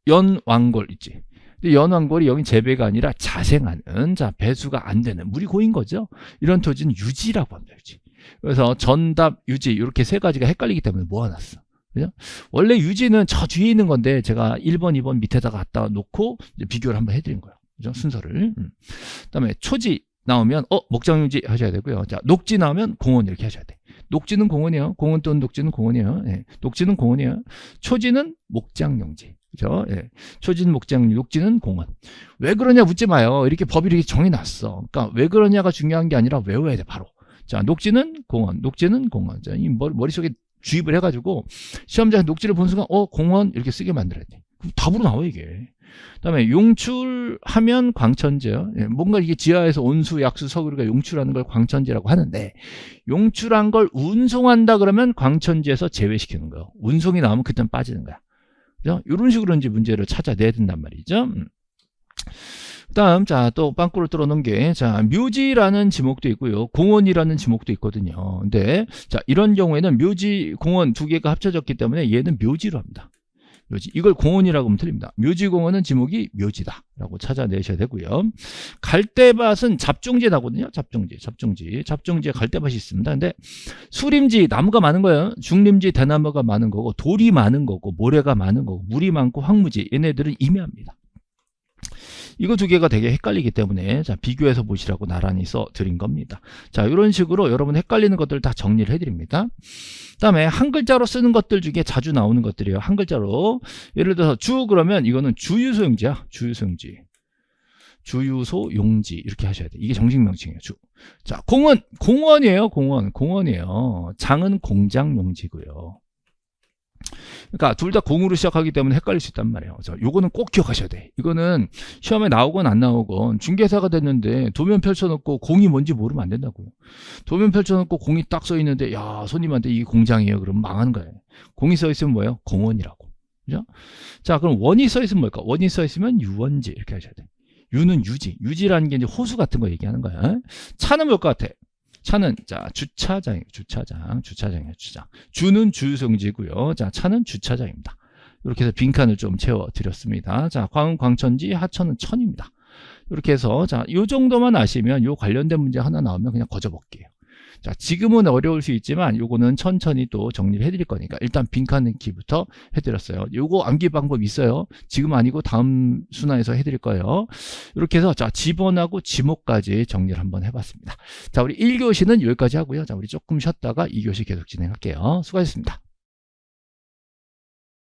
연왕골 있지. 근데 연왕골이 여긴 재배가 아니라 자생하는, 자 배수가 안 되는, 물이 고인 거죠. 이런 토지는 유지라고 합니다. 유지. 그래서 전답, 유지 이렇게 세 가지가 헷갈리기 때문에 모아놨어. 그죠? 원래 유지는 저 뒤에 있는 건데 제가 1번, 2번 밑에다가 갖다 놓고 이제 비교를 한번 해드린 거예요. 그죠? 순서를. 그다음에 초지 나오면 목장유지 하셔야 되고요. 자 녹지 나오면 공원 이렇게 하셔야 돼. 녹지는 공원이에요. 공원 또는 녹지는 공원이에요. 녹지는 공원이에요. 초지는 목장용지. 그죠? 예. 초진, 목장, 녹지는 공원. 왜 그러냐 묻지 마요. 이렇게 법이 이렇게 정해놨어. 그러니까 왜 그러냐가 중요한 게 아니라 외워야 돼, 바로. 자, 녹지는 공원, 녹지는 공원. 자, 이 머릿속에 주입을 해가지고 시험장에 녹지를 본 순간, 공원 이렇게 쓰게 만들어야 돼. 그럼 답으로 나와, 이게. 그다음에 용출하면 광천제요. 예, 뭔가 이게 지하에서 온수, 약수, 석유가 용출하는 걸 광천제라고 하는데, 용출한 걸 운송한다 그러면 광천제에서 제외시키는 거예요. 운송이 나오면 그때는 빠지는 거야. 그죠? 이런 식으로 이제 문제를 찾아내야 된단 말이죠. 그다음, 자, 또 빵꾸를 뚫어놓은 게, 자, 묘지라는 지목도 있고요, 공원이라는 지목도 있거든요. 근데, 자, 이런 경우에는 묘지, 공원 두 개가 합쳐졌기 때문에 얘는 묘지로 합니다. 묘지. 이걸 공원이라고 하면 틀립니다. 묘지공원은 지목이 묘지다라고 찾아내셔야 되고요. 갈대밭은 잡종지에 나거든요. 잡종지에 갈대밭이 있습니다. 근데 수림지, 나무가 많은 거예요. 중림지, 대나무가 많은 거고, 돌이 많은 거고, 모래가 많은 거고, 물이 많고, 황무지, 얘네들은 임야입니다. 이거 두 개가 되게 헷갈리기 때문에, 자, 비교해서 보시라고 나란히 써 드린 겁니다. 자, 이런 식으로 여러분 헷갈리는 것들 다 정리를 해드립니다. 그다음에 한 글자로 쓰는 것들 중에 자주 나오는 것들이에요. 한 글자로. 예를 들어서 주 그러면 이거는 주유소용지야. 주유소용지. 주유소용지 이렇게 하셔야 돼. 이게 정식 명칭이에요. 주. 자, 공원, 공원이에요. 공원이에요. 장은 공장용지고요. 그러니까 둘 다 공으로 시작하기 때문에 헷갈릴 수 있단 말이에요. 자, 요거는 꼭 기억하셔야 돼. 이거는 시험에 나오건 안 나오건 중개사가 됐는데 도면 펼쳐놓고 공이 뭔지 모르면 안 된다고요. 도면 펼쳐놓고 공이 딱 써 있는데, 야, 손님한테 이게 공장이에요. 그러면 망하는 거예요. 공이 써 있으면 뭐예요? 공원이라고. 그죠? 자, 그럼 원이 써 있으면 뭘까? 원이 써 있으면 유원지 이렇게 하셔야 돼. 유는 유지. 유지라는 게 이제 호수 같은 거 얘기하는 거야. 차는 뭘 것 같아? 차는, 자, 주차장이에요. 주차장이에요. 주차장. 주는 주유소용지고요. 자, 차는 주차장입니다. 이렇게 해서 빈칸을 좀 채워드렸습니다. 자, 광은 광천지, 하천은 천입니다. 이렇게 해서, 자, 요 정도만 아시면 요 관련된 문제 하나 나오면 그냥 거저볼게요. 자, 지금은 어려울 수 있지만 요거는 천천히 또 정리를 해드릴 거니까 일단 빈칸 넣기부터 해드렸어요. 요거 암기 방법 있어요. 지금 아니고 다음 순환에서 해드릴 거예요. 이렇게 해서, 자, 지번하고 지목까지 정리를 한번 해봤습니다. 자, 우리 1교시는 여기까지 하고요. 자, 우리 조금 쉬었다가 2교시 계속 진행할게요. 수고하셨습니다.